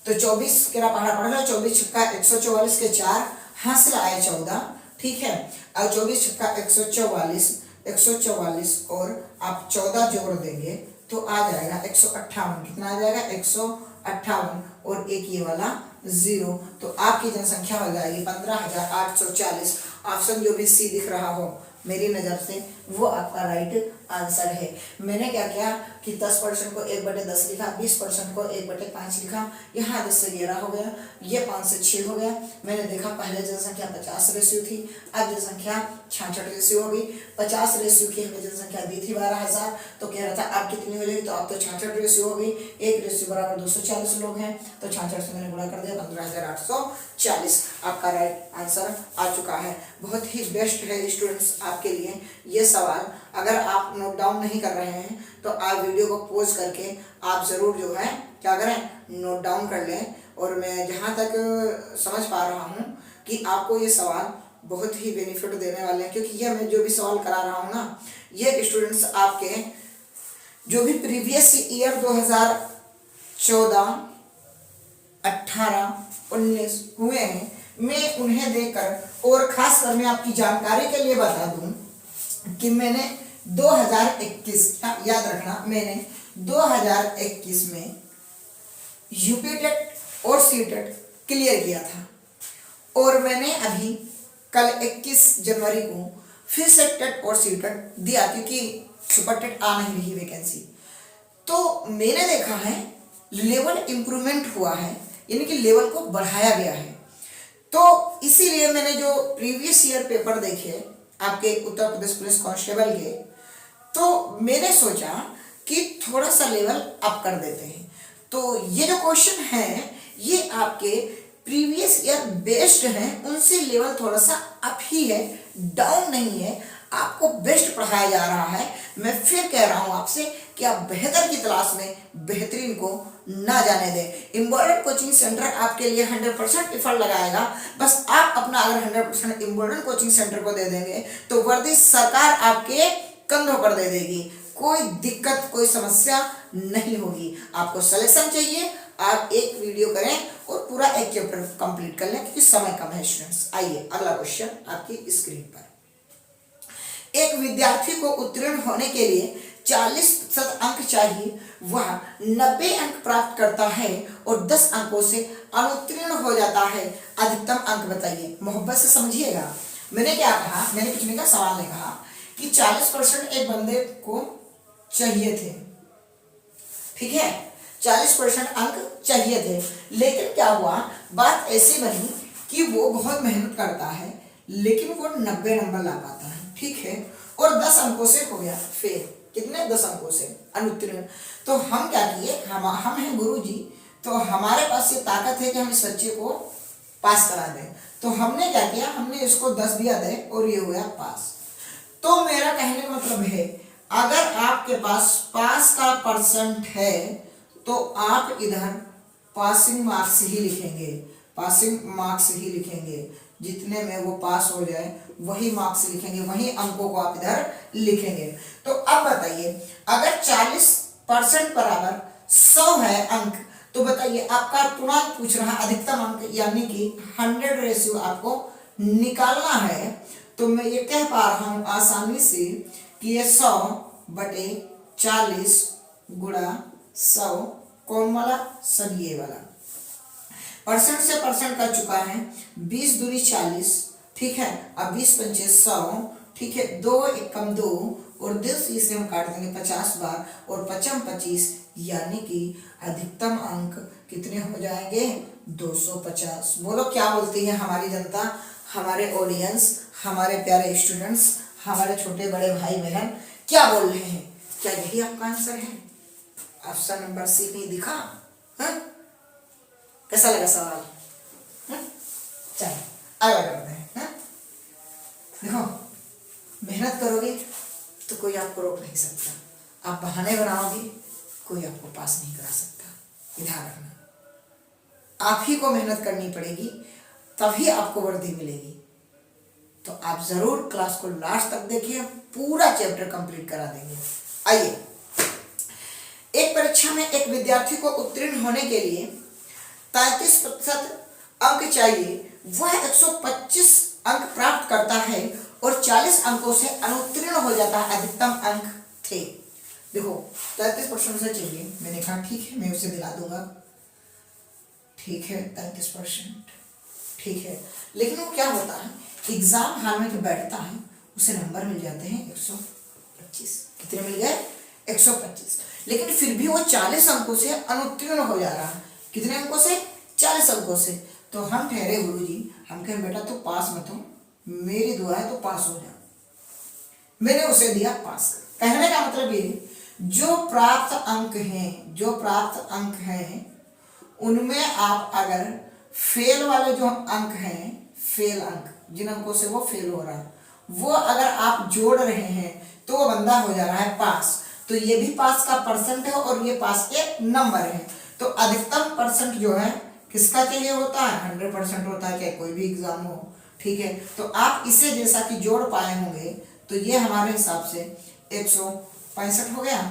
[SPEAKER 1] तो 24 केरा पहाड़ा पड़ रहा है। 24 छक्का 144 के 4 हासिल आए 14, ठीक है। और 24 छक्का 144 और आप 14 जोड़ देंगे तो आ जाएगा 158। कितना आ जाएगा? 158 और एक ये वाला 0। तो आपकी जनसंख्या हो जाएगी 15,840। ऑप्शन जो भी सी दिख रहा हो मेरी नज़र से वो आपका राइट आंसर है। मैंने क्या किया कि 10% को 1/10 लिखा, 20% को 1/5 लिखा, यहाँ 10 से 11 हो गया, ये 5 से 6 हो गया। मैंने देखा पहले जनसंख्या 50 रेशियो थी, अब जनसंख्या 66 रेशियो हो गई। 50 रेशियो की हमें जनसंख्या दी थी 12,000, तो कह रहा था अब कितनी हो जाएगी? तो अब तो 66 रेशियो हो गई। एक रेशियो बराबर 240 लोग हैं, तो 66 से मैंने गुणा कर दिया, 15,840 आपका राइट आंसर आ चुका है। बहुत ही बेस्ट है स्टूडेंट्स आपके लिए ये सवाल। अगर आप नोट डाउन नहीं कर रहे हैं तो आप वीडियो को पॉज करके आप ज़रूर जो है क्या करें, नोट डाउन कर लें। और मैं जहाँ तक समझ पा रहा हूँ कि आपको ये सवाल बहुत ही बेनिफिट देने वाले हैं, क्योंकि ये मैं जो भी सवाल करा रहा हूँ ना, ये स्टूडेंट्स आपके जो भी प्रीवियस ईयर 2014, 18, 19 हुए हैं, मैं उन्हें देखकर और खास कर मैं आपकी जानकारी के लिए बता दूं कि मैंने 2021 याद रखना, मैंने 2021 में यूपी टेट और सी टेट क्लियर किया था। और मैंने अभी कल 21 जनवरी को फिर से टेट और सी टेट दिया, क्योंकि सुपर टेट आ नहीं रही वैकेंसी। तो मैंने देखा है लेवल इंप्रूवमेंट हुआ है, यानी कि लेवल को बढ़ाया गया है। तो इसीलिए मैंने जो प्रीवियस ईयर पेपर देखे आपके उत्तर प्रदेश पुलिस कांस्टेबल के, तो मैंने सोचा कि थोड़ा सा लेवल अप कर देते हैं। तो ये जो क्वेश्चन है ये आपके प्रीवियस ईयर बेस्ड हैं, उनसे लेवल थोड़ा सा अप ही है, डाउन नहीं है। आपको बेस्ट पढ़ाया जा रहा है। मैं फिर कह रहा हूं आपसे कि आप बेहतर की तलाश में बेहतरीन को ना जाने दें। इम्पोर्टेंट कोचिंग सेंटर आपके लिए 100% एफर्ट लगाएगा। बस आप अपना अगर 100% इम्पोर्टेंट कोचिंग सेंटर को दे देंगे तो वर्दी सरकार आपके कंधों पर दे देगी। कोई दिक्कत कोई समस्या नहीं होगी। आपको सिलेक्शन चाहिए, आप एक वीडियो करें और पूरा एक चैप्टर कंप्लीट कर लें, क्योंकि समय कम है स्टूडेंट्स। आइए अगला क्वेश्चन आपकी स्क्रीन पर। एक विद्यार्थी को उत्तीर्ण होने के लिए 40% अंक चाहिए, वह 90 अंक प्राप्त करता है और 10 अंकों से अनुत्तीर्ण हो जाता है, अधिकतम अंक बताइए। मोहब्बत से समझिएगा, मैंने क्या कहा, मैंने कुछ नहीं कहा, सवाल ने कहा कि 40% एक बंदे को चाहिए थे, ठीक है, 40% अंक चाहिए थे, लेकिन क्या हुआ, बात ऐसी बनी कि वो बहुत मेहनत करता है लेकिन वो 90 नंबर ला पाता है, ठीक है, और 10 अंकों से हो गया फेल। कितने? 10 अंकों से अनुत्तीर्ण। तो हम क्या किए, हम हैं गुरु जी, तो हमारे पास ये ताकत है कि हम इस बच्चे को पास करा दें। तो हमने क्या किया, हमने इसको 10 दिया दे और ये हुआ पास। तो मेरा कहने का मतलब है, अगर आपके पास पास का परसेंट है तो आप इधर पासिंग मार्क्स ही लिखेंगे, पासिंग मार्क्स ही लिखेंगे, जितने में वो पास हो जाए वही मार्क्स लिखेंगे, वही अंकों को आप इधर लिखेंगे। तो अब बताइए, अगर 40% बराबर 100 है अंक, तो बताइए आपका तुरंत पूछ रहा है अधिकतम अंक, यानी कि 100 रेशियो आपको निकालना है। तो मैं ये कह पा रहा हूं आसानी से कि ये 100/40 गुणा 100, कौन वाला? सब ये वाला। परसेंट से परसेंट कर चुका है, 20 दूनी 40, ठीक है, अब 20 पंचे 100, ठीक है, 2 एकम 2 और 10 से हम काट देंगे 50 बार और 55 25, यानी कि अधिकतम अंक कितने हो जाएंगे? 250। बोलो क्या बोलती है हमारी जनता, हमारे ऑडियंस, हमारे प्यारे स्टूडेंट्स, हमारे छोटे बड़े भाई बहन क्या बोल रहे हैं? क्या यही आपका आंसर है? ऑप्शन नंबर सी पे दिखा? कैसा लगा सवाल? चलो आगे करते हैं। देखो, मेहनत करोगे तो कोई आपको रोक नहीं सकता, आप बहाने बनाओगे कोई आपको पास नहीं करा सकता। ध्यान रखना, आप ही को मेहनत करनी पड़ेगी, तभी आपको वर्दी मिलेगी। तो आप जरूर क्लास को लास्ट तक देखिए, पूरा चैप्टर कंप्लीट करा देंगे। आइए, एक परीक्षा में एक विद्यार्थी को उत्तीर्ण होने के लिए 33% अंक चाहिए, वह 125 अंक प्राप्त करता है और 40 अंकों से अनुत्तीर्ण हो जाता है, अधिकतम अंक थे। देखो 33% से चाहिए, मैंने कहा ठीक है मैं उसे दिला दूंगा, ठीक है 33%, ठीक है, लेकिन वो क्या होता है, एग्जाम हॉल में जो बैठता है उसे नंबर मिल जाते हैं 125। कितने मिल गए? 125। लेकिन फिर भी वो 40 अंकों से अनुत्तीर्ण हो जा रहा है। कितने अंकों से? 40 अंकों से। तो हम ठहरे गुरु जी, हम कहें बेटा तो पास मत हो, मेरी दुआ है तो पास हो जा। मैंने उसे दिया पास। कहने का मतलब ये, जो प्राप्त अंक हैं, जो प्राप्त अंक हैं उनमें आप अगर फेल वाले जो अंक हैं, फेल अंक, जिन अंकों से वो फेल हो रहा है, वो अगर आप जोड़ रहे हैं तो वो बंदा हो जा रहा है पास। तो ये भी पास का परसेंट है और ये पास के नंबर है। तो अधिकतम परसेंट जो है किसका चाहिए होता है? 100% होता है, चाहे कोई भी एग्जाम हो, ठीक है। तो आप इसे जैसा कि जोड़ पाए होंगे तो ये हमारे हिसाब से 165 हो गया,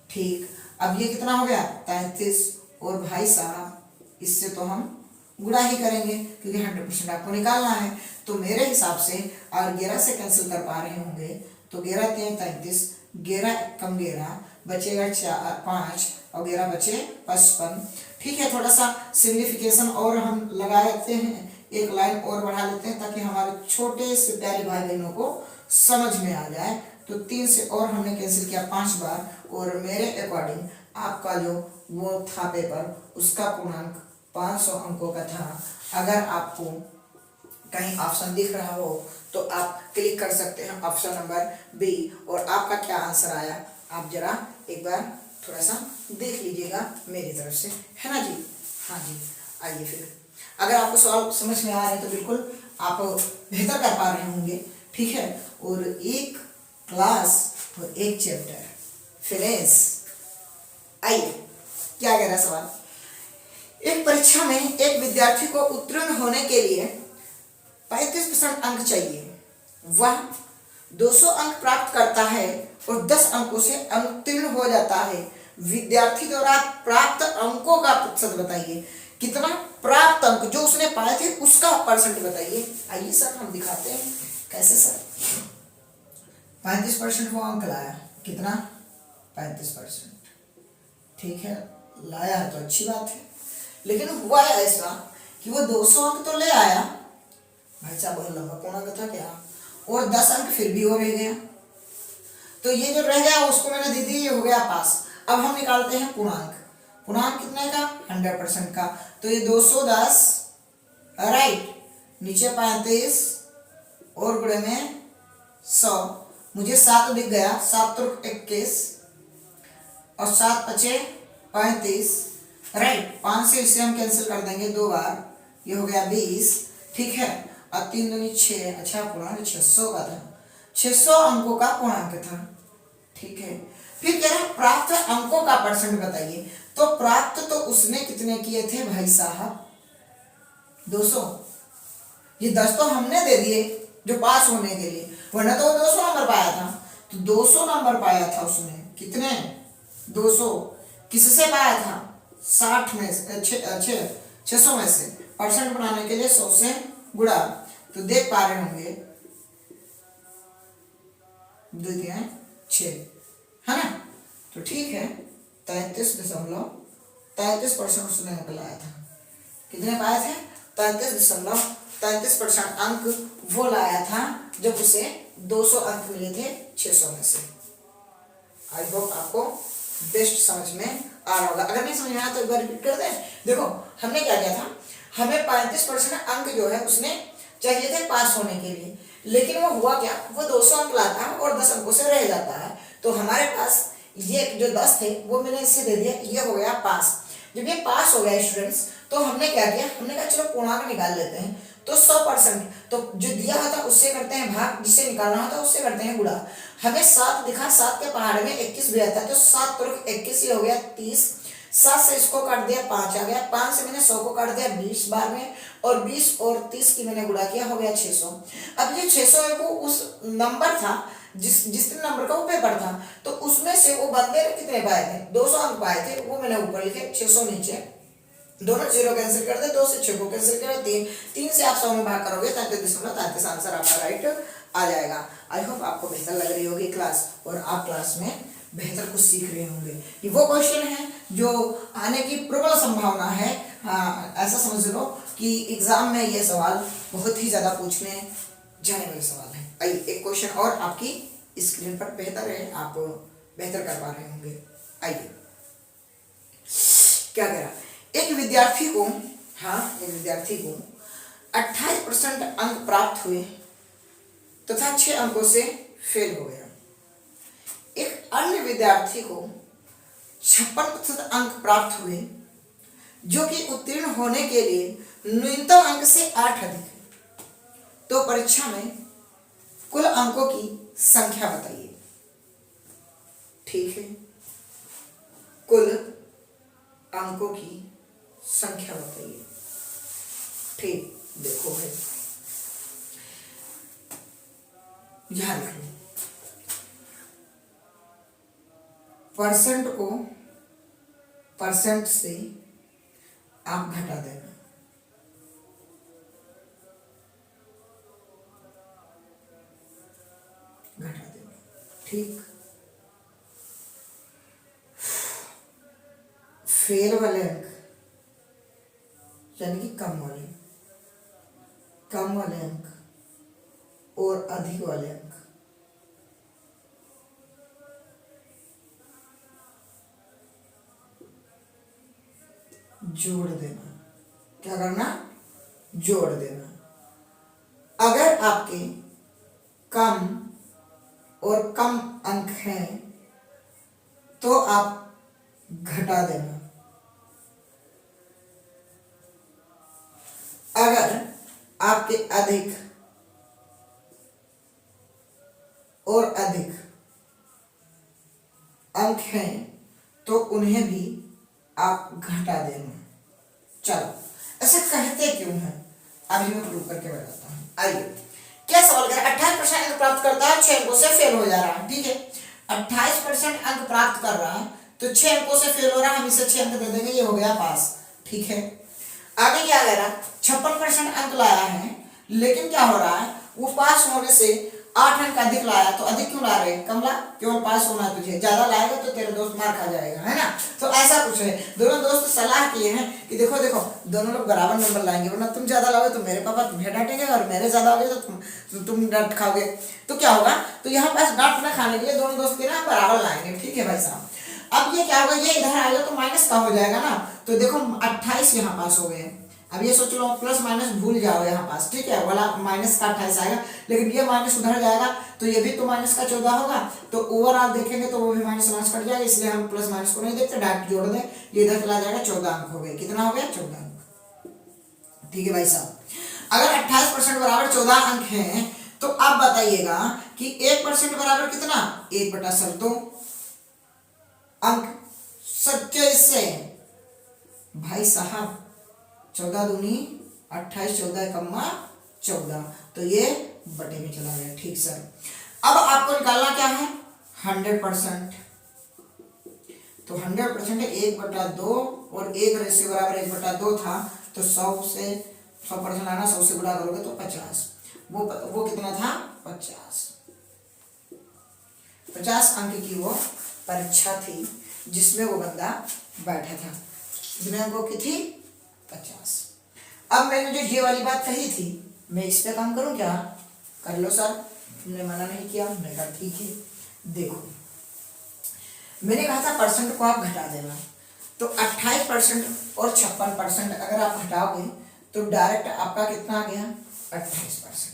[SPEAKER 1] ठीक। अब ये कितना हो गया? 33। और भाई साहब इससे तो हम गुणा ही करेंगे क्योंकि 100% आपको निकालना है। तो मेरे हिसाब से अगर 11 से कैंसिल कर पा रहे होंगे तो 11 3 33, 11 कम 11 बचेगा 4 5 और 11 बचे 55, ठीक है। थोड़ा सा सिग्निफिकेशन और हम लगा लेते हैं, एक लाइन और बढ़ा लेते हैं ताकि हमारे छोटे से प्यारे भाई बहनों को समझ में आ जाए। तो 3 से और हमने कैंसिल किया 5 बार, और मेरे अकॉर्डिंग आपका जो वो था पेपर, उसका पूर्णांक 500 अंकों का था। अगर आपको कहीं ऑप्शन दिख रहा हो तो आप क्लिक कर सकते हैं ऑप्शन नंबर बी, और आपका क्या आंसर आया आप जरा एक बार थोड़ा सा देख लीजिएगा मेरी तरफ से, है ना जी? हाँ जी। आइए फिर, अगर आपको सवाल समझ में आ रहे हैं तो बिल्कुल आप बेहतर कर पा रहे होंगे, ठीक है। और एक क्लास और एक चैप्टर फिनिश। आइए, क्या कह रहा सवाल, एक परीक्षा में एक विद्यार्थी को उत्तीर्ण होने के लिए 35% अंक चाहिए, वह 200 अंक प्राप्त करता है और 10 अंकों से अनुत्तीर्ण हो जाता है। विद्यार्थी द्वारा प्राप्त अंकों का प्रतिशत बताइए। कितना प्राप्त अंक जो उसने पाए थे उसका परसेंट बताइए। आइए सर हम दिखाते हैं कैसे सर। 35% वो अंक लाया। कितना? 35%। ठीक है, लाया है तो अच्छी बात है, लेकिन हुआ ऐसा कि वो 200 अंक तो ले आया भाई साहब, बहुत लंबा पूर्णांक था क्या, और 10 अंक फिर भी वो रह गया। तो ये जो रह गया उसको मैंने दे दी, ये हो गया पास। अब हम निकालते हैं पूर्णांक। पूर्णांक कितने का? 100% का। तो ये 210 राइट, नीचे 35 और गुणे में 100, मुझे 7 दिख गया, 7 तो 21 और 7 बचे 35 राइट। 5 से इसे हम कैंसिल कर देंगे 2 बार, ये हो गया 20। ठीक है, और 3 दूनी 6। अच्छा, पूर्णांक 600 का था, 600 अंकों का पूर्णांक था। ठीक है, फिर कह रहा है प्राप्त अंकों का परसेंट बताइए। तो प्राप्त तो उसने कितने किए थे भाई साहब? 200। ये 10 तो हमने दे दिए जो पास होने के लिए, वरना तो वो 200 नंबर पाया था। तो 200 नंबर पाया था उसने। कितने? 200। किससे पाया था? 60 में से 600 में से। परसेंट बनाने के लिए 100 से गुणा। तो देख पा रहे होंगे 2 3 6, है ना? तो ठीक है, 33.33% उसने अंक लाया था। कितने पाए थे? 33.33% अंक वो लाया था जब उसे 200 अंक मिले थे 600 में से। आई होप आपको बेस्ट समझ में आ रहा होगा। अगर नहीं समझ में आया तो एक बार रिपीट कर दें। देखो, हमने क्या किया था, हमें 35% अंक जो है उसने चाहिए थे पास होने के लिए, लेकिन वो हुआ क्या, वो 200 अंक लाता है और 10 अंकों से रह जाता है। तो हमारे पास ये जो 10 थे वो मैंने इससे दे दिया, ये हो गया पास। जब ये पास हो गया स्टूडेंट्स, तो हमने क्या किया, हमने कहा चलो पूर्णांक निकाल लेते हैं। तो 100%, तो जो दिया होता उससे करते हैं भाग, जिससे निकालना होता उससे करते हैं गुणा। हमें 7 दिखा, 7 के पहाड़ में 21 भी आता है, तो 7 × 21 ये हो गया 30। 7 से इसको काट दिया, 5 आ गया। 5 से मैंने 100 को काट दिया 20 बार में, और 20 और 30 की मैंने गुणा किया, हो गया 600। अब ये 600 है वो उस नंबर था जिस नंबर का वो पेपर था, तो उसमें से वो बंदे ने कितने पाए थे? 200 अंक पाए थे, वो मैंने ऊपर लिखे, 600 नीचे। दोनों जीरो कैंसिल कर दे, 2 से 6 को कैंसिल कर, 3 से आप 100 में भाग करोगे 33.33 आंसर आपका राइट आ जाएगा। आई होप आपको बेहतर लग रही होगी क्लास, और आप क्लास में बेहतर कुछ सीख रहे होंगे। ये वो क्वेश्चन है जो आने की प्रबल संभावना है। ऐसा समझ लो कि एग्जाम में ये सवाल बहुत ही ज्यादा पूछने जाने वाले सवाल है। आइए एक क्वेश्चन और आपकी स्क्रीन पर बेहतर है, आप बेहतर कर पा रहे होंगे। आइए, क्या कह रहा, एक विद्यार्थी को 28% अंक प्राप्त हुए तथा 6 अंकों से फेल हो गया। एक अन्य विद्यार्थी को 56% अंक प्राप्त हुए जो कि उत्तीर्ण होने के लिए न्यूनतम अंक से 8 अधिक है। तो परीक्षा में कुल अंकों की संख्या बताइए। ठीक है, कुल अंकों की संख्या बताइए। ठीक, देखो भाई ध्यान रखो, परसेंट को परसेंट से आप घटा देना। घटा देना, ठीक। फेल वाले अंक यानी कि कम वाले अंक और अधिक वाले अंक जोड़ देना। क्या करना? जोड़ देना। अगर आपके कम और कम अंक हैं तो आप घटा देना। अगर आपके अधिक और अधिक अंक हैं तो उन्हें भी आप घटा देना। चलो, ऐसा कहते क्यों हैं अभी मैं प्रूव करके बताता हूं। आइए, क्या सवाल कर, 28% अंक प्राप्त करता है, 6 अंकों से फेल हो जा रहा है। ठीक है, 28% अंक प्राप्त कर रहा है तो 6 अंकों से फेल हो रहा है, हम इसे 6 अंक दे देंगे, ये हो गया पास। ठीक है, आगे क्या कह रहा, 56% अंक लाया है, लेकिन क्या हो रहा है, वो पास होने से 8 अंक अधिक लाया, तो अधिक क्यों ला रहे, कम ला, केवल पास होना है तुझे, ज्यादा लाएगा तो तेरे दोस्त मार खा जाएगा, है ना। तो ऐसा कुछ है, दोनों दोस्त सलाह किए हैं कि देखो देखो दोनों लोग बराबर नंबर लाएंगे, वरना तुम ज्यादा लाओगे तो मेरे पापा तुम्हें डांटेंगे, और मेरे ज्यादा हो गए तो तुम डांट खाओगे, तो क्या होगा, तो यहाँ पास डांट ना खाने के लिए दोनों दोस्त के ना बराबर लाएंगे, ठीक है भाई साहब। अब ये क्या होगा, ये इधर आएगा तो माइनस का हो जाएगा ना, तो देखो 28 यहाँ पास हो गए। अब ये सोच लो प्लस माइनस भूल जाओ यहाँ पास, ठीक है, वाला माइनस का 28 आएगा, लेकिन ये माइनस उधर जाएगा तो ये भी तो माइनस का 14 होगा, तो ओवरऑल देखेंगे तो वो भी माइनस माइनस कट जाएगा, इसलिए हम प्लस माइनस को नहीं देखते, डायरेक्ट जोड़ दें, ये इधर चला जाएगा, 14 अंक हो गए, कितना हो गया 14 अंक, ठीक है भाई साहब। अगर 28% बराबर 14 अंक है तो आप बताइएगा कि 1% बराबर कितना, 1/7 अंक, सत्य इससे भाई साहब 14 दूनी 28, 14 कम्मा 14, तो ये बटे में चला गया, ठीक सर। अब आपको निकालना क्या है, 100%, तो 100% 1/2 और 1 रेशियो बराबर 1/2 था, तो 100 से 100% आना, 100 से गुणा करोगे तो 50, वो कितना था 50 अंक की वो परीक्षा थी जिसमें वो बंदा बैठा था, कितने अंकों की थी 50। अब मैंने जो ये वाली बात कही थी, मैं इस पे काम करूं क्या, कर लो सर, तुमने मना नहीं किया, मैं कहा ठीक है। देखो मैंने कहा था परसेंट को आप घटा देना, तो 28% और 56% अगर आप घटाओगे तो डायरेक्ट आपका कितना आ गया 28%।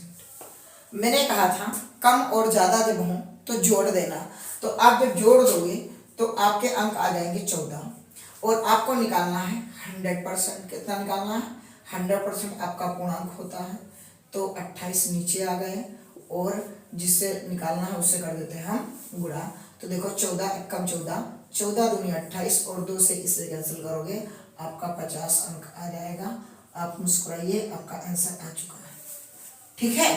[SPEAKER 1] मैंने कहा था कम और ज्यादा जब हो तो जोड़ देना, तो आप जब जोड़ दोगे तो आपके अंक आ जाएंगे 14, और आपको निकालना है 100%, कितना निकालना है 100% आपका पूर्णांक होता है, तो 28 नीचे आ गए, और जिससे निकालना है उससे कर देते हैं हम गुणा, तो देखो 14 एकम 14, 14 दूनी 28 और 2 से इसे कैंसिल करोगे, आपका 50 अंक आ जाएगा। आप मुस्कुराइए, आपका आंसर आ चुका है, ठीक है।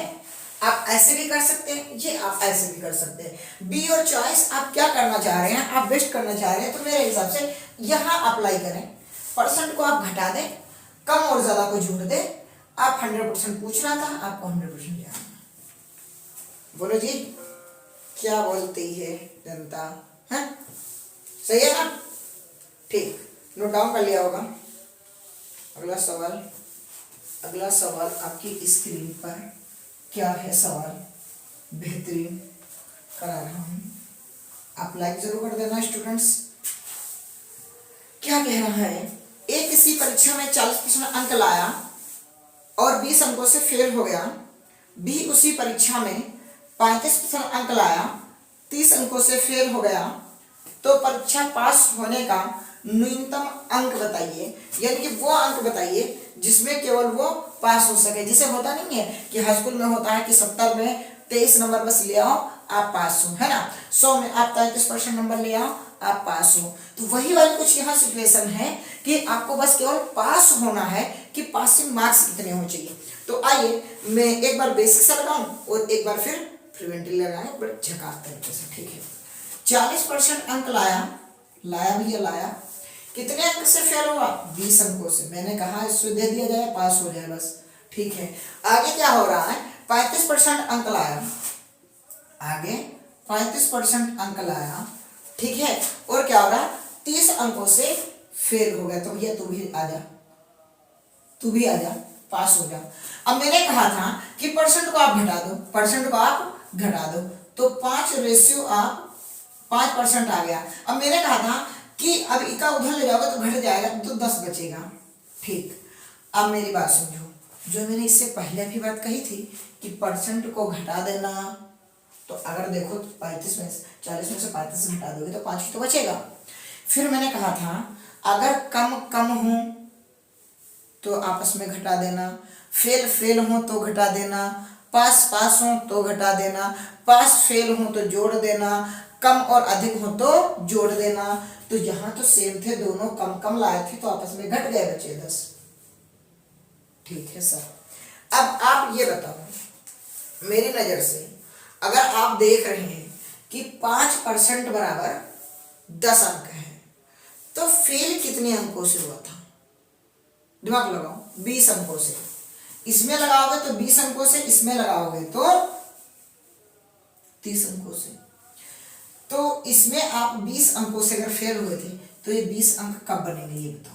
[SPEAKER 1] आप ऐसे भी कर सकते हैं, ये आप ऐसे भी कर सकते हैं, बी और चॉइस आप क्या करना चाह रहे हैं, आप बेस्ट करना चाह रहे हैं, तो मेरे हिसाब से यहाँ अप्लाई करें, परसेंट को आप घटा दें, कम और ज्यादा को जोड़ दें, आप 100% पूछना था, आपको 100% जानना। बोलो जी क्या बोलती है जनता, है सही है ना, ठीक, नोट डाउन कर लिया होगा। अगला सवाल आपकी स्क्रीन पर क्या है, सवाल बेहतरीन करा रहा हूं, आप लाइक जरूर कर देना स्टूडेंट्स। क्या कह रहा है, एक किसी परीक्षा में 40% अंक लाया और 20 अंकों से फेल हो गया, बी उसी परीक्षा में 35% अंक लाया, 30 अंकों से फेल हो गया, तो परीक्षा पास होने का न्यूनतम अंक बताइए, यानी कि वो अंक बताइए जिसमें केवल वो पास हो सके। जैसे होता नहीं है कि हाई स्कूल में होता है कि 70 में 23 नंबर बस ले आओ आप पास हो, है ना, 100 में आप 33% नंबर ले आओ आप पास हो, तो वही वाली कुछ यहाँ सिचुएशन है कि आपको बस केवल पास होना है कि पासिंग मार्क्स कितने होने चाहिए। तो आइए मैं एक बार बेसिक से लगाऊं और एक बार फिर प्रिवेंटिव लगाएं बड़े झकास तरीके से, ठीक है। 40% अंक लाया भैया लाया, कितने अंक से फेल हुआ 20 अंकों से, मैंने कहा इससे दे दिया जाए पास हो जाए बस, ठीक है। आगे क्या हो रहा है, 35% अंक लाया, आगे 35% अंक लाया, ठीक है, और क्या हो रहा है 30 अंकों से फेल हो गया, तो भैया तू भी आजा, तू भी आजा पास हो जा। अब मैंने कहा था कि परसेंट को आप घटा दो, परसेंट को आप घटा दो, तो 5 रेशियो आप 5% आ गया। अब मैंने कहा था कि अब इका उधर ले जाओगे तो घट जाएगा, तो 10 बचेगा, ठीक। अब मेरी बात समझो, जो मैंने इससे पहले भी बात कही थी कि परसेंट को घटा देना, तो अगर देखो 40 में से 35 घटा दोगे तो 5 तो बचेगा। फिर मैंने कहा था अगर कम कम हो तो आपस में घटा देना, फेल हो तो घटा देना, पास हो तो घटा देना, पास फेल हो तो जोड़ देना, कम और अधिक हो तो जोड़ देना। तो यहाँ तो सेम थे, दोनों कम कम लाए थे तो आपस में घट गए, बचे 10, ठीक है सर। अब आप ये बताओ मेरी नजर से, अगर आप देख रहे हैं कि 5% बराबर 10 अंक है, तो फेल कितने अंकों से हुआ था, दिमाग लगाओ, 20 अंकों से। इसमें लगाओगे तो 20 अंकों से, इसमें लगाओगे तो 30 अंकों से। तो इसमें आप 20 अंकों से अगर फेल हुए थे तो ये 20 अंक कब बनेंगे ये बताओ।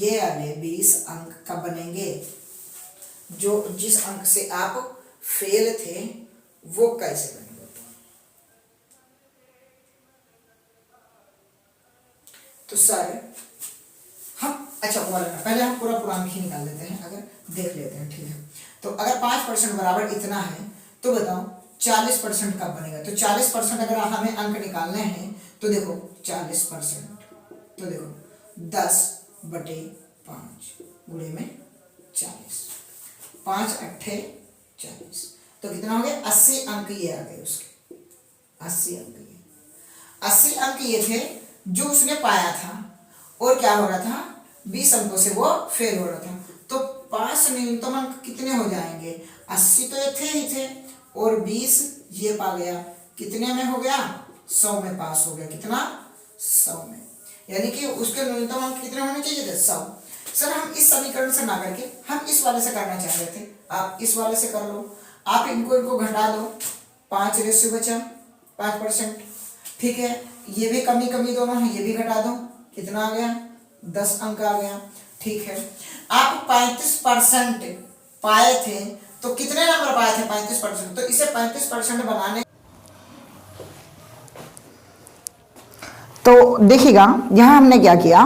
[SPEAKER 1] ये वाले 20 अंक कब बनेंगे? जो जिस अंक से आप फेल थे वो कैसे बनेंगे? तो सर हम अच्छा वो वाला पहले हम पूरा अंक ही निकाल लेते हैं, अगर देख लेते हैं, ठीक है। तो अगर 5% बराबर इतना है तो बताओ 40% कब बनेगा? तो 40% अगर हमें अंक निकालने हैं तो देखो 40%, तो देखो 10/5 गुणे में 40, 5 अट्ठे 40, तो कितना हो गया? 80 अंक ये आ गए उसके, 80 अंक ये 80 अंक ये थे जो उसने पाया था, और क्या हो रहा था? 20 अंकों से वो फेल हो रहा था। तो 5 न्यूनतम अंक कितने हो जाएंगे? 80 तो ये थे ही थे, और 20 ये पा गया, कितने में हो गया? 100 में पास हो गया। कितना? 100 में। यानी कि उसके न्यूनतम अंक कितने होने चाहिए थे? 100। सर हम इस समीकरण से ना करके हम इस वाले से करना चाह रहे थे, आप इस वाले से कर लो। आप इनको घटा दो, 5 रेशियो बचा 5%, ठीक है। ये भी कमी दोनों है, ये भी घटा दो, कितना आ गया? 10 अंक आ गया, ठीक है। आप 35% पाए थे, तो कितने नंबर पाए थे? 35%। तो इसे 35% बनाने, तो देखिएगा यहाँ हमने क्या किया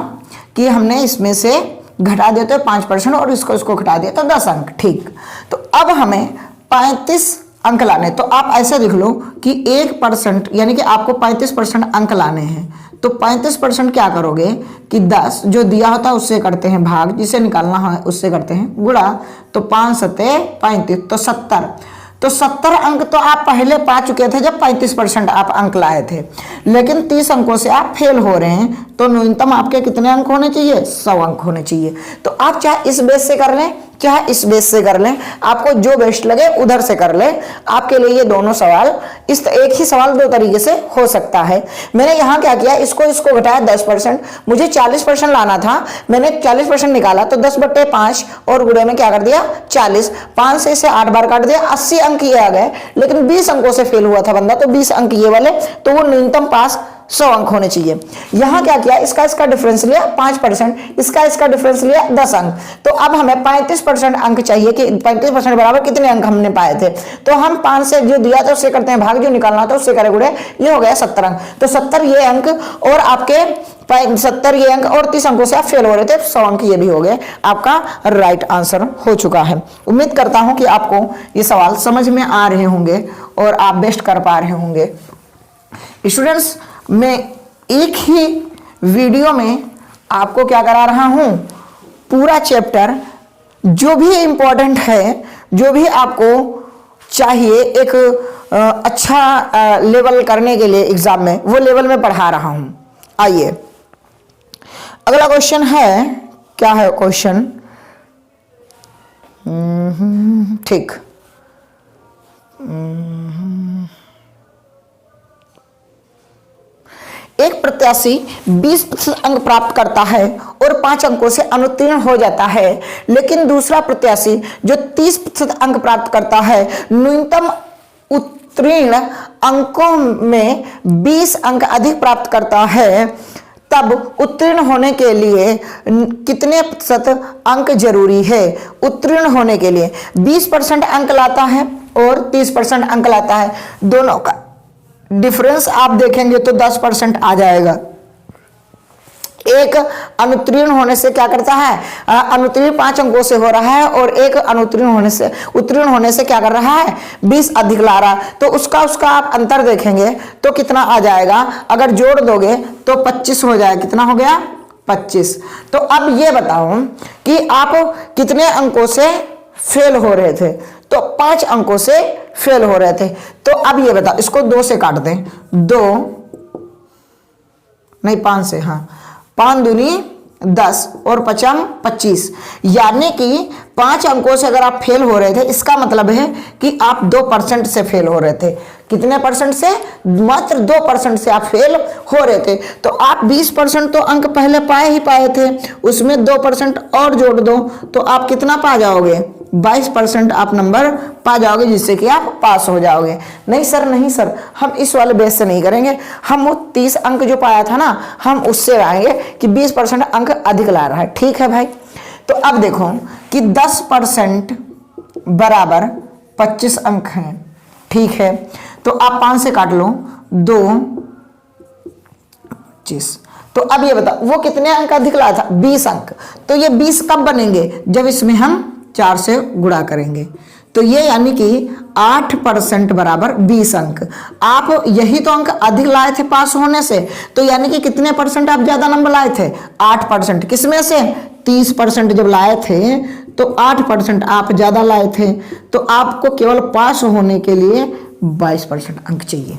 [SPEAKER 1] कि हमने इसमें से घटा दिया तो 5% और इसको घटा दिया तो 10 अंक, ठीक। तो अब हमें 35 अंक लाने, तो आप ऐसे देख लो कि 1% यानी कि आपको 35% अंक लाने हैं। तो 35% क्या करोगे कि 10 जो दिया होता है उससे करते हैं भाग, जिसे निकालना है उससे करते हैं गुणा, तो 5 सत्ते 35, तो 70। तो 70 अंक तो आप पहले पा चुके थे जब 35% आप अंक लाए थे, लेकिन 30 अंकों से आप फेल हो रहे हैं, तो न्यूनतम आपके कितने अंक होने चाहिए? 100 अंक होने चाहिए। तो आप चाहे इस बेस से कर लें चाहे इस बेस से कर लें, आपको जो बेस्ट लगे उधर से कर लें। आपके लिए ये दोनों सवाल, इस एक ही सवाल दो तरीके से हो सकता है। मैंने यहाँ क्या किया, इसको घटाया 10%, मुझे 40% लाना था, मैंने 40% निकाला, तो 10/5 और गुणे में क्या कर दिया? 40, 5 से इसे 8 बार काट दिया, 80 अंक ये आ गए। लेकिन 20 अंकों से फेल हुआ था बंदा, तो 20 अंक ये वाले, तो वो न्यूनतम पास 100 अंक होने चाहिए। यहां क्या किया, इसका डिफरेंस लिया 5%, इसका डिफरेंस लिया 10 अंक। तो अब हमें 35% अंक चाहिए कि 35% बराबर कितने अंक हमने पाए थे। तो हम 5 से जो दिया था उससे करते हैं भाग, जो निकालना था उससे करें गुणे, ये हो गया 70 अंक। तो 70 ये अंक और आपके 70 ये अंक और 30 अंकों से आप फेल हो रहे थे, 100 अंक ये भी हो गए। आपका राइट आंसर हो चुका है। उम्मीद करता हूं कि आपको ये सवाल समझ में आ रहे होंगे और आप बेस्ट कर पा रहे होंगे। स्टूडेंट्स, मैं एक ही वीडियो में आपको क्या करा रहा हूं, पूरा चैप्टर जो भी इंपॉर्टेंट है, जो भी आपको चाहिए एक अच्छा लेवल करने के लिए एग्जाम में, वो लेवल में पढ़ा रहा हूं। आइए अगला क्वेश्चन है, क्या है क्वेश्चन? ठीक, एक प्रत्याशी 20% अंक प्राप्त करता है और 5 अंकों से अनुत्तीर्ण हो जाता है, लेकिन दूसरा प्रत्याशी जो 30% अंक प्राप्त करता है, न्यूनतम उत्तीर्ण अंकों में 20 अंक अधिक प्राप्त करता है, तब उत्तीर्ण होने के लिए कितने प्रतिशत अंक जरूरी है? उत्तीर्ण होने के लिए 20% अंक लाता है और 30% अंक लाता है, दोनों का डिफरेंस आप देखेंगे तो 10% आ जाएगा। एक अनुत्तीर्ण होने से क्या करता है, अनुत्तीर्ण 5 अंकों से हो रहा है, और एक अनुत्तीर्ण होने से, उत्तीर्ण होने से क्या कर रहा है, 20 अधिक ला रहा। तो उसका आप अंतर देखेंगे तो कितना आ जाएगा, अगर जोड़ दोगे तो 25 हो जाएगा। कितना हो गया? 25। तो अब ये बताओ कि आप कितने अंकों से फेल हो रहे थे? तो 5 अंकों से फेल हो रहे थे। तो अब ये बताओ, इसको 2 से काट दें, 2 नहीं 5 से, हाँ, 5 दूनी 10 और 5 25, यानी कि 5 अंकों से अगर आप फेल हो रहे थे, इसका मतलब है कि आप 2% से फेल हो रहे थे। कितने परसेंट से? मात्र 2% से आप फेल हो रहे थे। तो आप 20% तो अंक पहले पाए ही पाए थे, उसमें 2% और जोड़ दो तो आप कितना पा जाओगे?
[SPEAKER 2] 22% आप नंबर पा जाओगे, जिससे कि आप पास हो जाओगे। नहीं सर, नहीं सर, हम इस वाले बेस से नहीं करेंगे, हम वो 30 अंक जो पाया था ना, हम उससे आएंगे कि 20% अंक अधिक ला रहा है। ठीक है भाई। तो अब देखो कि 10% बराबर 25 अंक हैं। ठीक है, तो आप 5 से काट लो, 2 25। तो अब ये बताओ वो कितने अंक अधिक लाया था? 20 अंक। तो ये 20 कब बनेंगे? जब इसमें हम 4 से गुणा करेंगे। तो ये यानी कि 8% बराबर 20 अंक। आप यही तो अंक अधिक लाए थे पास होने से, तो यानी कि कितने परसेंट आप ज्यादा नंबर लाए थे? 8%। किसमें से? 30% जब लाए थे तो 8% आप ज्यादा लाए थे, तो आपको केवल पास होने के लिए 22% अंक चाहिए।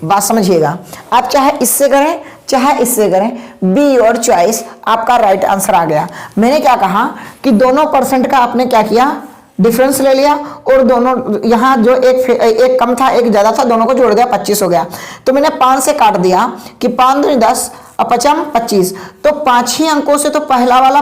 [SPEAKER 2] बात समझिएगा। आप चाहे इससे करें चाहे इससे करें, बी और चॉइस आपका राइट आंसर आ गया। मैंने क्या कहा कि दोनों परसेंट का आपने क्या किया? डिफरेंस ले लिया, और दोनों यहाँ जो एक कम था एक ज्यादा था, दोनों को जोड़ दिया, 25 हो गया। तो मैंने 5 से काट दिया कि 5 दूनी 10 और 5 25। तो 5 ही अंकों से तो पहला वाला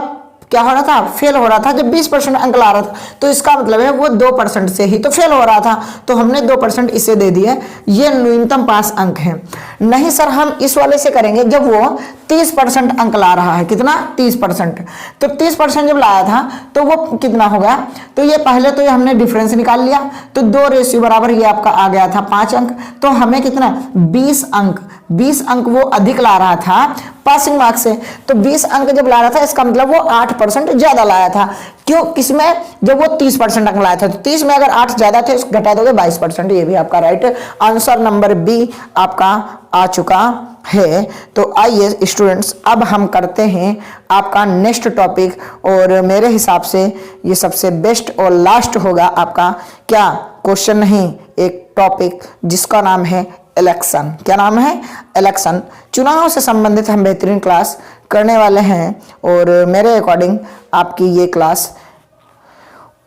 [SPEAKER 2] क्या हो रहा था? फेल हो रहा था। जब 20% अंक ला रहा था, तो इसका मतलब है वो 2% से ही तो फेल हो रहा था, तो हमने 2% इसे दे दिए। ये न्यूनतम पास अंक है। नहीं सर, हम इस वाले से करेंगे जब वो 30% अंक ला रहा है। कितना? 30%। तो 30% जब लाया था तो वो कितना हो गया? तो ये पहले तो ये हमने डिफरेंस निकाल लिया, तो 2 रेशियो बराबर ये आपका आ गया था 5 अंक। तो हमें कितना? 20 अंक। 20 अंक वो अधिक ला रहा था पासिंग मार्क्स से। तो 20 अंक जब ला रहा था, इसका मतलब वो 8% ज्यादा लाया था। क्यों? किसमें? जब वो 30% अंक लाया था। तो 30 में अगर 8 ज्यादा थे, घटा दोगे 22%। ये भी आपका राइट आंसर नंबर बी आपका आ चुका है। तो आइए स्टूडेंट्स, अब हम करते हैं आपका नेक्स्ट टॉपिक, और मेरे हिसाब से ये सबसे बेस्ट और लास्ट होगा आपका क्या? क्वेश्चन नहीं, एक टॉपिक जिसका नाम है इलेक्शन। क्या नाम है? इलेक्शन। चुनाव से संबंधित हम बेहतरीन क्लास करने वाले हैं, और मेरे अकॉर्डिंग आपकी ये क्लास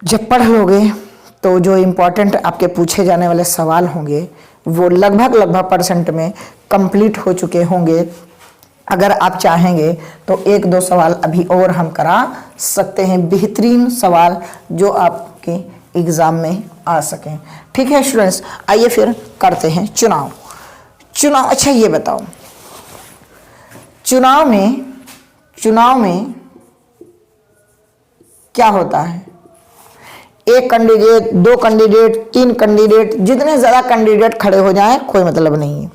[SPEAKER 2] जब पढ़ लोगे तो जो इम्पोर्टेंट आपके पूछे जाने वाले सवाल होंगे वो लगभग परसेंट में कंप्लीट हो चुके होंगे। अगर आप चाहेंगे तो 1-2 सवाल अभी और हम करा सकते हैं, बेहतरीन सवाल जो आपके एग्जाम में आ सकें। ठीक है स्टूडेंट्स, आइए फिर करते हैं चुनाव। अच्छा ये बताओ, चुनाव में क्या होता है? 1 कैंडिडेट, 2 कैंडिडेट, 3 कैंडिडेट, जितने ज्यादा कैंडिडेट खड़े हो जाएं कोई मतलब नहीं है।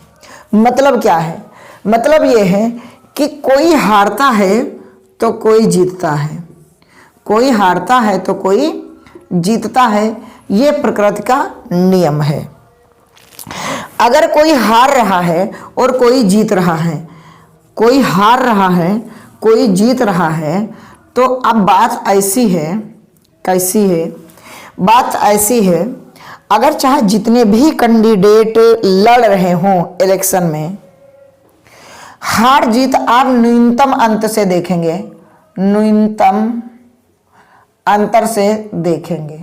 [SPEAKER 2] मतलब क्या है? मतलब ये है कि कोई हारता है तो कोई जीतता है, कोई हारता है तो कोई जीतता है। ये प्रकृति का नियम है। अगर कोई हार रहा है और कोई जीत रहा है, कोई हार रहा है कोई जीत रहा है, तो अब बात ऐसी है, कैसी है? बात ऐसी है, अगर चाहे जितने भी कैंडिडेट लड़ रहे हों इलेक्शन में, हार जीत आप न्यूनतम अंत से देखेंगे, न्यूनतम अंतर से देखेंगे।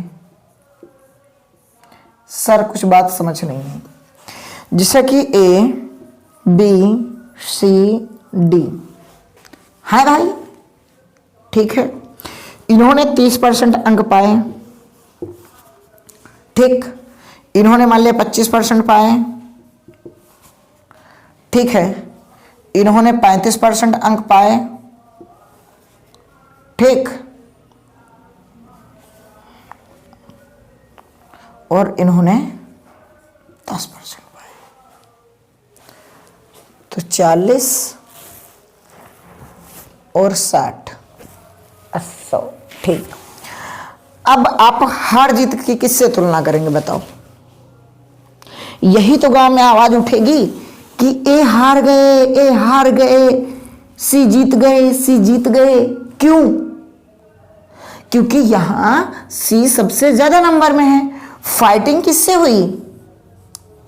[SPEAKER 2] सर कुछ बात समझ नहीं है। जैसे कि A, B, C, D है भाई, ठीक है। इन्होंने 30% अंक पाए, ठीक। इन्होंने मान लिया 25% पाए, ठीक है। इन्होंने 35% अंक पाए, ठीक। और इन्होंने 10% पाए, तो 40 और 60, 80, ठीक। अब आप हार जीत की किससे तुलना करेंगे बताओ? यही तो गांव में आवाज उठेगी कि ए हार गए, ए हार गए, सी जीत गए, सी जीत गए। क्यों? क्योंकि यहां सी सबसे ज्यादा नंबर में है। फाइटिंग किससे हुई?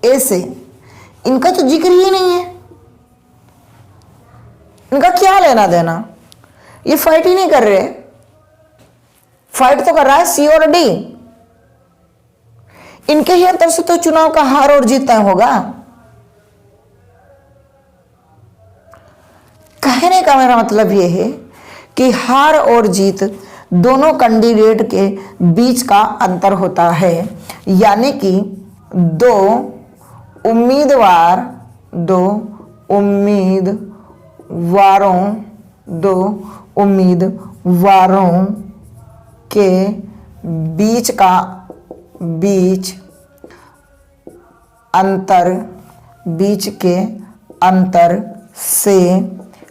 [SPEAKER 2] ए से। इनका तो जिक्र ही नहीं है, इनका क्या लेना देना, ये फाइट ही नहीं कर रहे। फाइट तो कर रहा है सी और डी। इनके ही अंतर से तो चुनाव का हार और जीत तय होगा। कहने का मेरा मतलब यह है कि हार और जीत दोनों कैंडिडेट के बीच का अंतर होता है, यानी कि दो उम्मीदवारों के बीच के अंतर से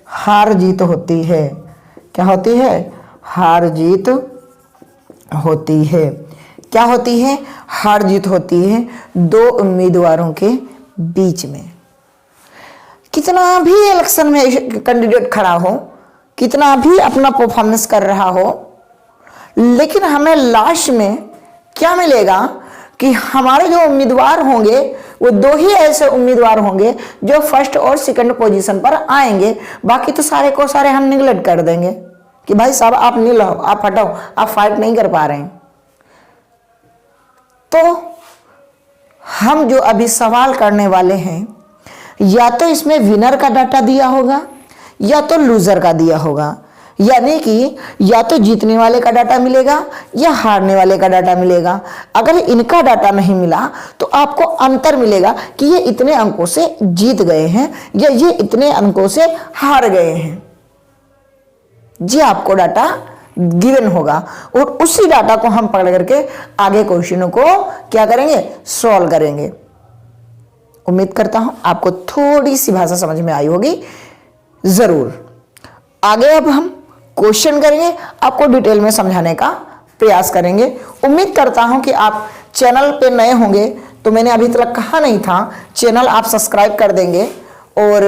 [SPEAKER 2] हार जीत होती है। क्या होती है? हार जीत होती है। क्या होती है? हार जीत होती है दो उम्मीदवारों के बीच में। कितना भी इलेक्शन में कैंडिडेट खड़ा हो, कितना भी अपना परफॉर्मेंस कर रहा हो, लेकिन हमें लास्ट में क्या मिलेगा कि हमारे जो उम्मीदवार होंगे वो दो ही ऐसे उम्मीदवार होंगे जो फर्स्ट और सेकंड पोजीशन पर आएंगे। बाकी तो सारे को सारे हम निगलेक्ट कर देंगे कि भाई साहब आप नहीं लो, आप हटाओ, आप फाइट नहीं कर पा रहे हैं। तो हम जो अभी सवाल करने वाले हैं, या तो इसमें विनर का डाटा दिया होगा या तो लूजर का दिया होगा, यानी कि या तो जीतने वाले का डाटा मिलेगा या हारने वाले का डाटा मिलेगा। अगर इनका डाटा नहीं मिला तो आपको अंतर मिलेगा कि ये इतने अंकों से जीत गए हैं या ये इतने अंकों से हार गए हैं। जी आपको डाटा गिवन होगा और उसी डाटा को हम पकड़ करके आगे क्वेश्चनों को क्या करेंगे? सॉल्व करेंगे। उम्मीद करता हूं आपको थोड़ी सी भाषा समझ में आई होगी जरूर। आगे अब हम क्वेश्चन करेंगे, आपको डिटेल में समझाने का प्रयास करेंगे। उम्मीद करता हूं कि आप चैनल पे नए होंगे, तो मैंने अभी तक कहा नहीं था, चैनल आप सब्सक्राइब कर देंगे। और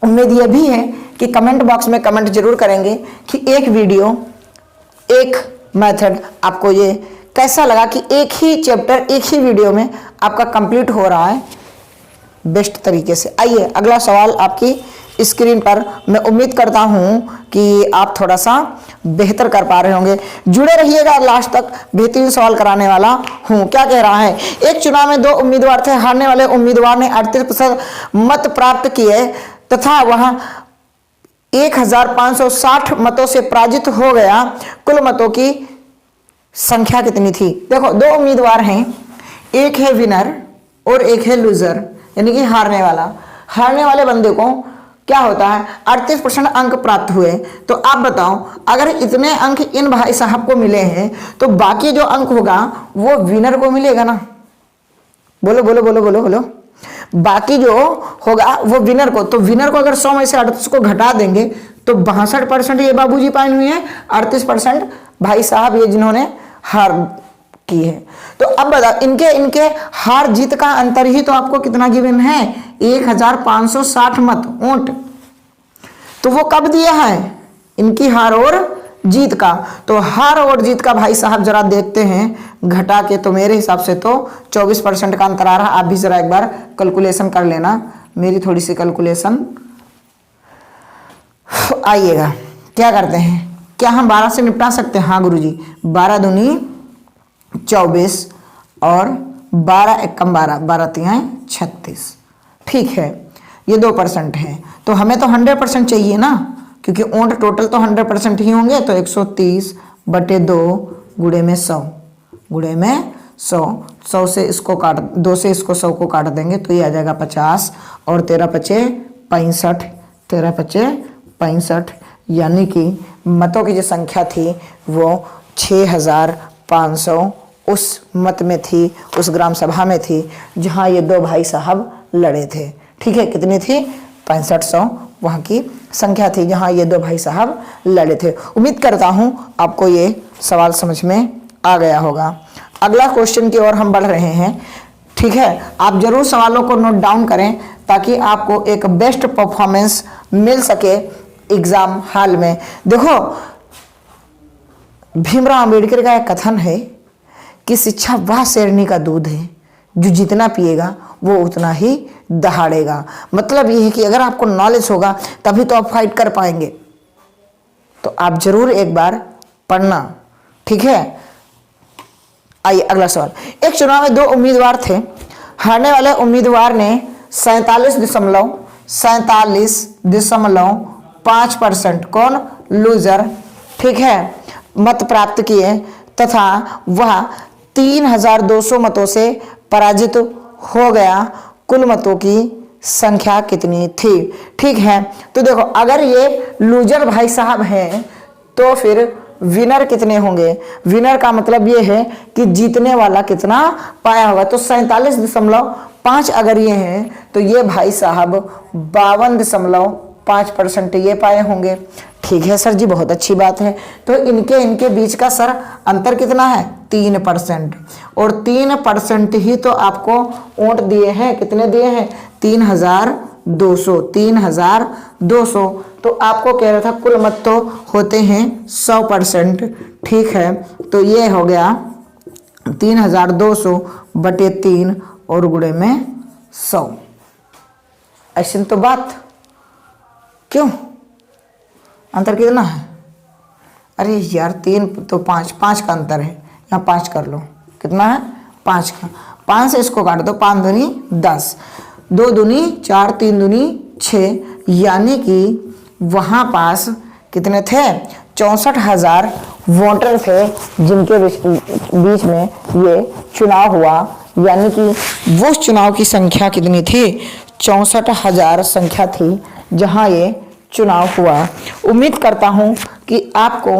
[SPEAKER 2] उम्मीद यह भी है कि कमेंट बॉक्स में कमेंट जरूर करेंगे कि एक वीडियो, एक मेथड आपको ये कैसा लगा कि एक ही चैप्टर एक ही वीडियो में आपका कंप्लीट हो रहा है बेस्ट तरीके से। आइए अगला सवाल आपकी स्क्रीन पर। मैं उम्मीद करता हूं कि आप थोड़ा सा बेहतर कर पा रहे होंगे। जुड़े रहिएगा लास्ट तक, बेहतरीन सवाल कराने वाला हूं। क्या कह रहा है? एक चुनाव में दो उम्मीदवार थे, हारने वाले उम्मीदवार ने 38% मत प्राप्त किए तथा वह 1560 मतों से पराजित हो गया। कुल मतों की संख्या कितनी थी? देखो, दो उम्मीदवार हैं, एक है विनर और एक है लूजर, यानी कि हारने वाला। हारने वाले बंदे को क्या होता है? 38% अंक प्राप्त हुए। तो आप बताओ, अगर इतने अंक इन भाई साहब को मिले हैं तो बाकी जो अंक होगा वो विनर को मिलेगा ना? बोलो बोलो बोलो बोलो बोलो। बाकी जो होगा वो विनर को, तो विनर को अगर 100 में से 38 को घटा देंगे तो 62% ये बाबूजी पाए हुए हैं, 38% भाई साहब ये जिन्होंने हार की है। तो अब बताओ, इनके हार जीत का अंतर ही तो आपको कितना गिवन है? 1560 मत वोट। तो वो कब दिया है? इनकी हार और जीत का। तो हार और जीत का भाई साहब जरा देखते हैं घटा के, तो मेरे हिसाब से तो 24% का अंतर आ रहा। आप भी जरा एक बार कैलकुलेशन कर लेना, मेरी थोड़ी सी कैलकुलेशन। आइएगा, क्या करते हैं? क्या हम 12 से निपटा सकते हैं? हाँ गुरुजी, 12 दूनी 24 और 12 एकम 12, 12 तिहाई 36। ठीक है, ये 2% है। तो हमें तो 100% चाहिए ना, क्योंकि ओंट टोटल तो 100% ही होंगे। तो 130/2 गुणे में 100, गुणे में 100 से इसको काट, 2 से इसको 100 को काट देंगे तो ये आ जाएगा 50 और 13 पचे 65, 13 पचे 65, यानी कि मतों की जो संख्या थी वो 6500 उस मत में थी, उस ग्राम सभा में थी जहां ये दो भाई साहब लड़े थे। ठीक है, कितनी थी? 6500 वहां की संख्या थी जहां ये दो भाई साहब लड़े थे। उम्मीद करता हूं आपको ये सवाल समझ में आ गया होगा। अगला क्वेश्चन की ओर हम बढ़ रहे हैं। ठीक है, आप जरूर सवालों को नोट डाउन करें ताकि आपको एक बेस्ट परफॉर्मेंस मिल सके एग्जाम हॉल में। देखो, भीमराव अंबेडकर का एक कथन है कि शिक्षा वह शेरनी का दूध है जो जितना पिएगा वो उतना ही दहाड़ेगा। मतलब ये है कि अगर आपको नॉलेज होगा तभी तो आप फाइट कर पाएंगे। तो आप जरूर एक बार पढ़ना। ठीक है, आइए अगला सवाल। एक चुनाव में दो उम्मीदवार थे, हारने वाले उम्मीदवार ने 47.5%, कौन? लूजर। ठीक है, मत प्राप्त किए तथा वह 3200 मतों से पराजित हो गया। कुल मतों की संख्या कितनी थी? ठीक है, तो देखो अगर ये लूजर भाई साहब हैं तो फिर विनर कितने होंगे? विनर का मतलब ये है कि जीतने वाला कितना पाया होगा। तो 47.5 अगर ये हैं तो ये भाई साहब 52.5% ये पाए होंगे। ठीक है सर जी, बहुत अच्छी बात है। तो इनके बीच का सर अंतर कितना है? 3%। और 3% ही तो आपको वोट दिए हैं। कितने दिए हैं? 3200। तो आपको कह रहा था कुल मत तो होते हैं 100%। ठीक है, तो ये हो गया 3200/3 और गुणे में 100। ऐसी तो बात क्यों? अंतर कितना है? अरे यार 3 तो 5 का अंतर है, यहाँ 5 कर लो। कितना है? 5 का। 5 से इसको काट दो, 5 दूनी 10, 2 दूनी 4, 3 दूनी 6, यानी कि वहाँ पास कितने थे? 64,000 वोटर थे जिनके बीच में ये चुनाव हुआ। यानी कि वो चुनाव की संख्या कितनी थी? 64,000 संख्या थी जहाँ ये चुनाव हुआ। उम्मीद करता हूँ कि आपको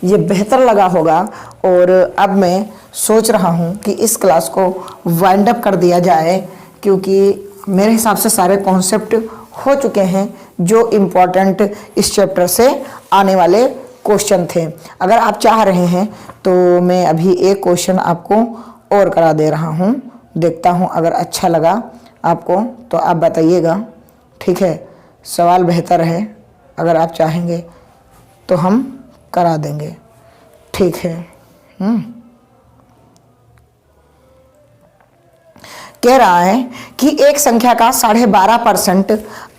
[SPEAKER 2] ये बेहतर लगा होगा। और अब मैं सोच रहा हूँ कि इस क्लास को वाइंड अप कर दिया जाए, क्योंकि मेरे हिसाब से सारे कॉन्सेप्ट हो चुके हैं जो इम्पोर्टेंट इस चैप्टर से आने वाले क्वेश्चन थे। अगर आप चाह रहे हैं तो मैं अभी एक क्वेश्चन आपको और करा दे रहा हूँ। देखता हूँ अगर अच्छा लगा आपको तो आप बताइएगा। ठीक है, सवाल बेहतर है, अगर आप चाहेंगे तो हम करा देंगे। ठीक है। कह रहा है कि एक संख्या का 12.5%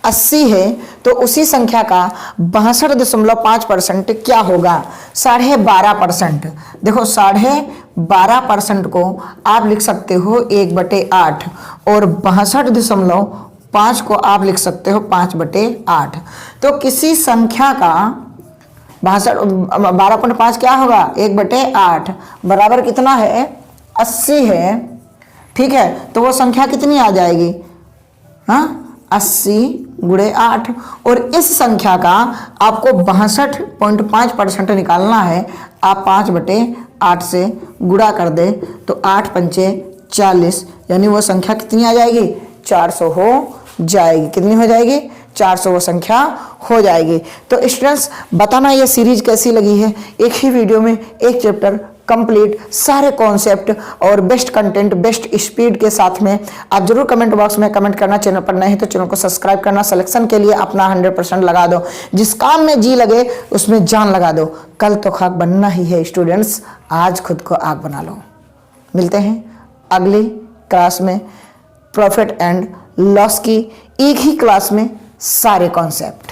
[SPEAKER 2] 80 है तो उसी संख्या का 62.5% क्या होगा? 12.5%। देखो 12.5% को आप लिख सकते हो 1/8 और 62.5 को आप लिख सकते हो 5/8। तो किसी संख्या का 12.5 क्या होगा? 1/8 बराबर कितना है? 80 है। ठीक है, तो वो संख्या कितनी आ जाएगी? 80 × 8। और इस संख्या का आपको 62.5% निकालना है। आप 5/8 से गुणा कर दे तो 8 पंचे 40, यानी वो संख्या कितनी आ जाएगी? 400 हो जाएगी। कितनी हो जाएगी? 400 वो संख्या हो जाएगी। तो स्टूडेंट्स बताना ये सीरीज कैसी लगी है। एक ही वीडियो में एक चैप्टर कंप्लीट, सारे कॉन्सेप्ट और बेस्ट कंटेंट, बेस्ट स्पीड के साथ में। आप जरूर कमेंट बॉक्स में कमेंट करना। चैनल पर नए हैं तो चैनल को सब्सक्राइब करना। सिलेक्शन के लिए अपना 100% लगा दो। जिस काम में जी लगे उसमें जान लगा दो। कल तो खाक बनना ही है स्टूडेंट्स, आज खुद को आग बना लो। मिलते हैं अगली क्लास में प्रॉफिट एंड लॉस की एक ही क्लास में सारे कॉन्सेप्ट।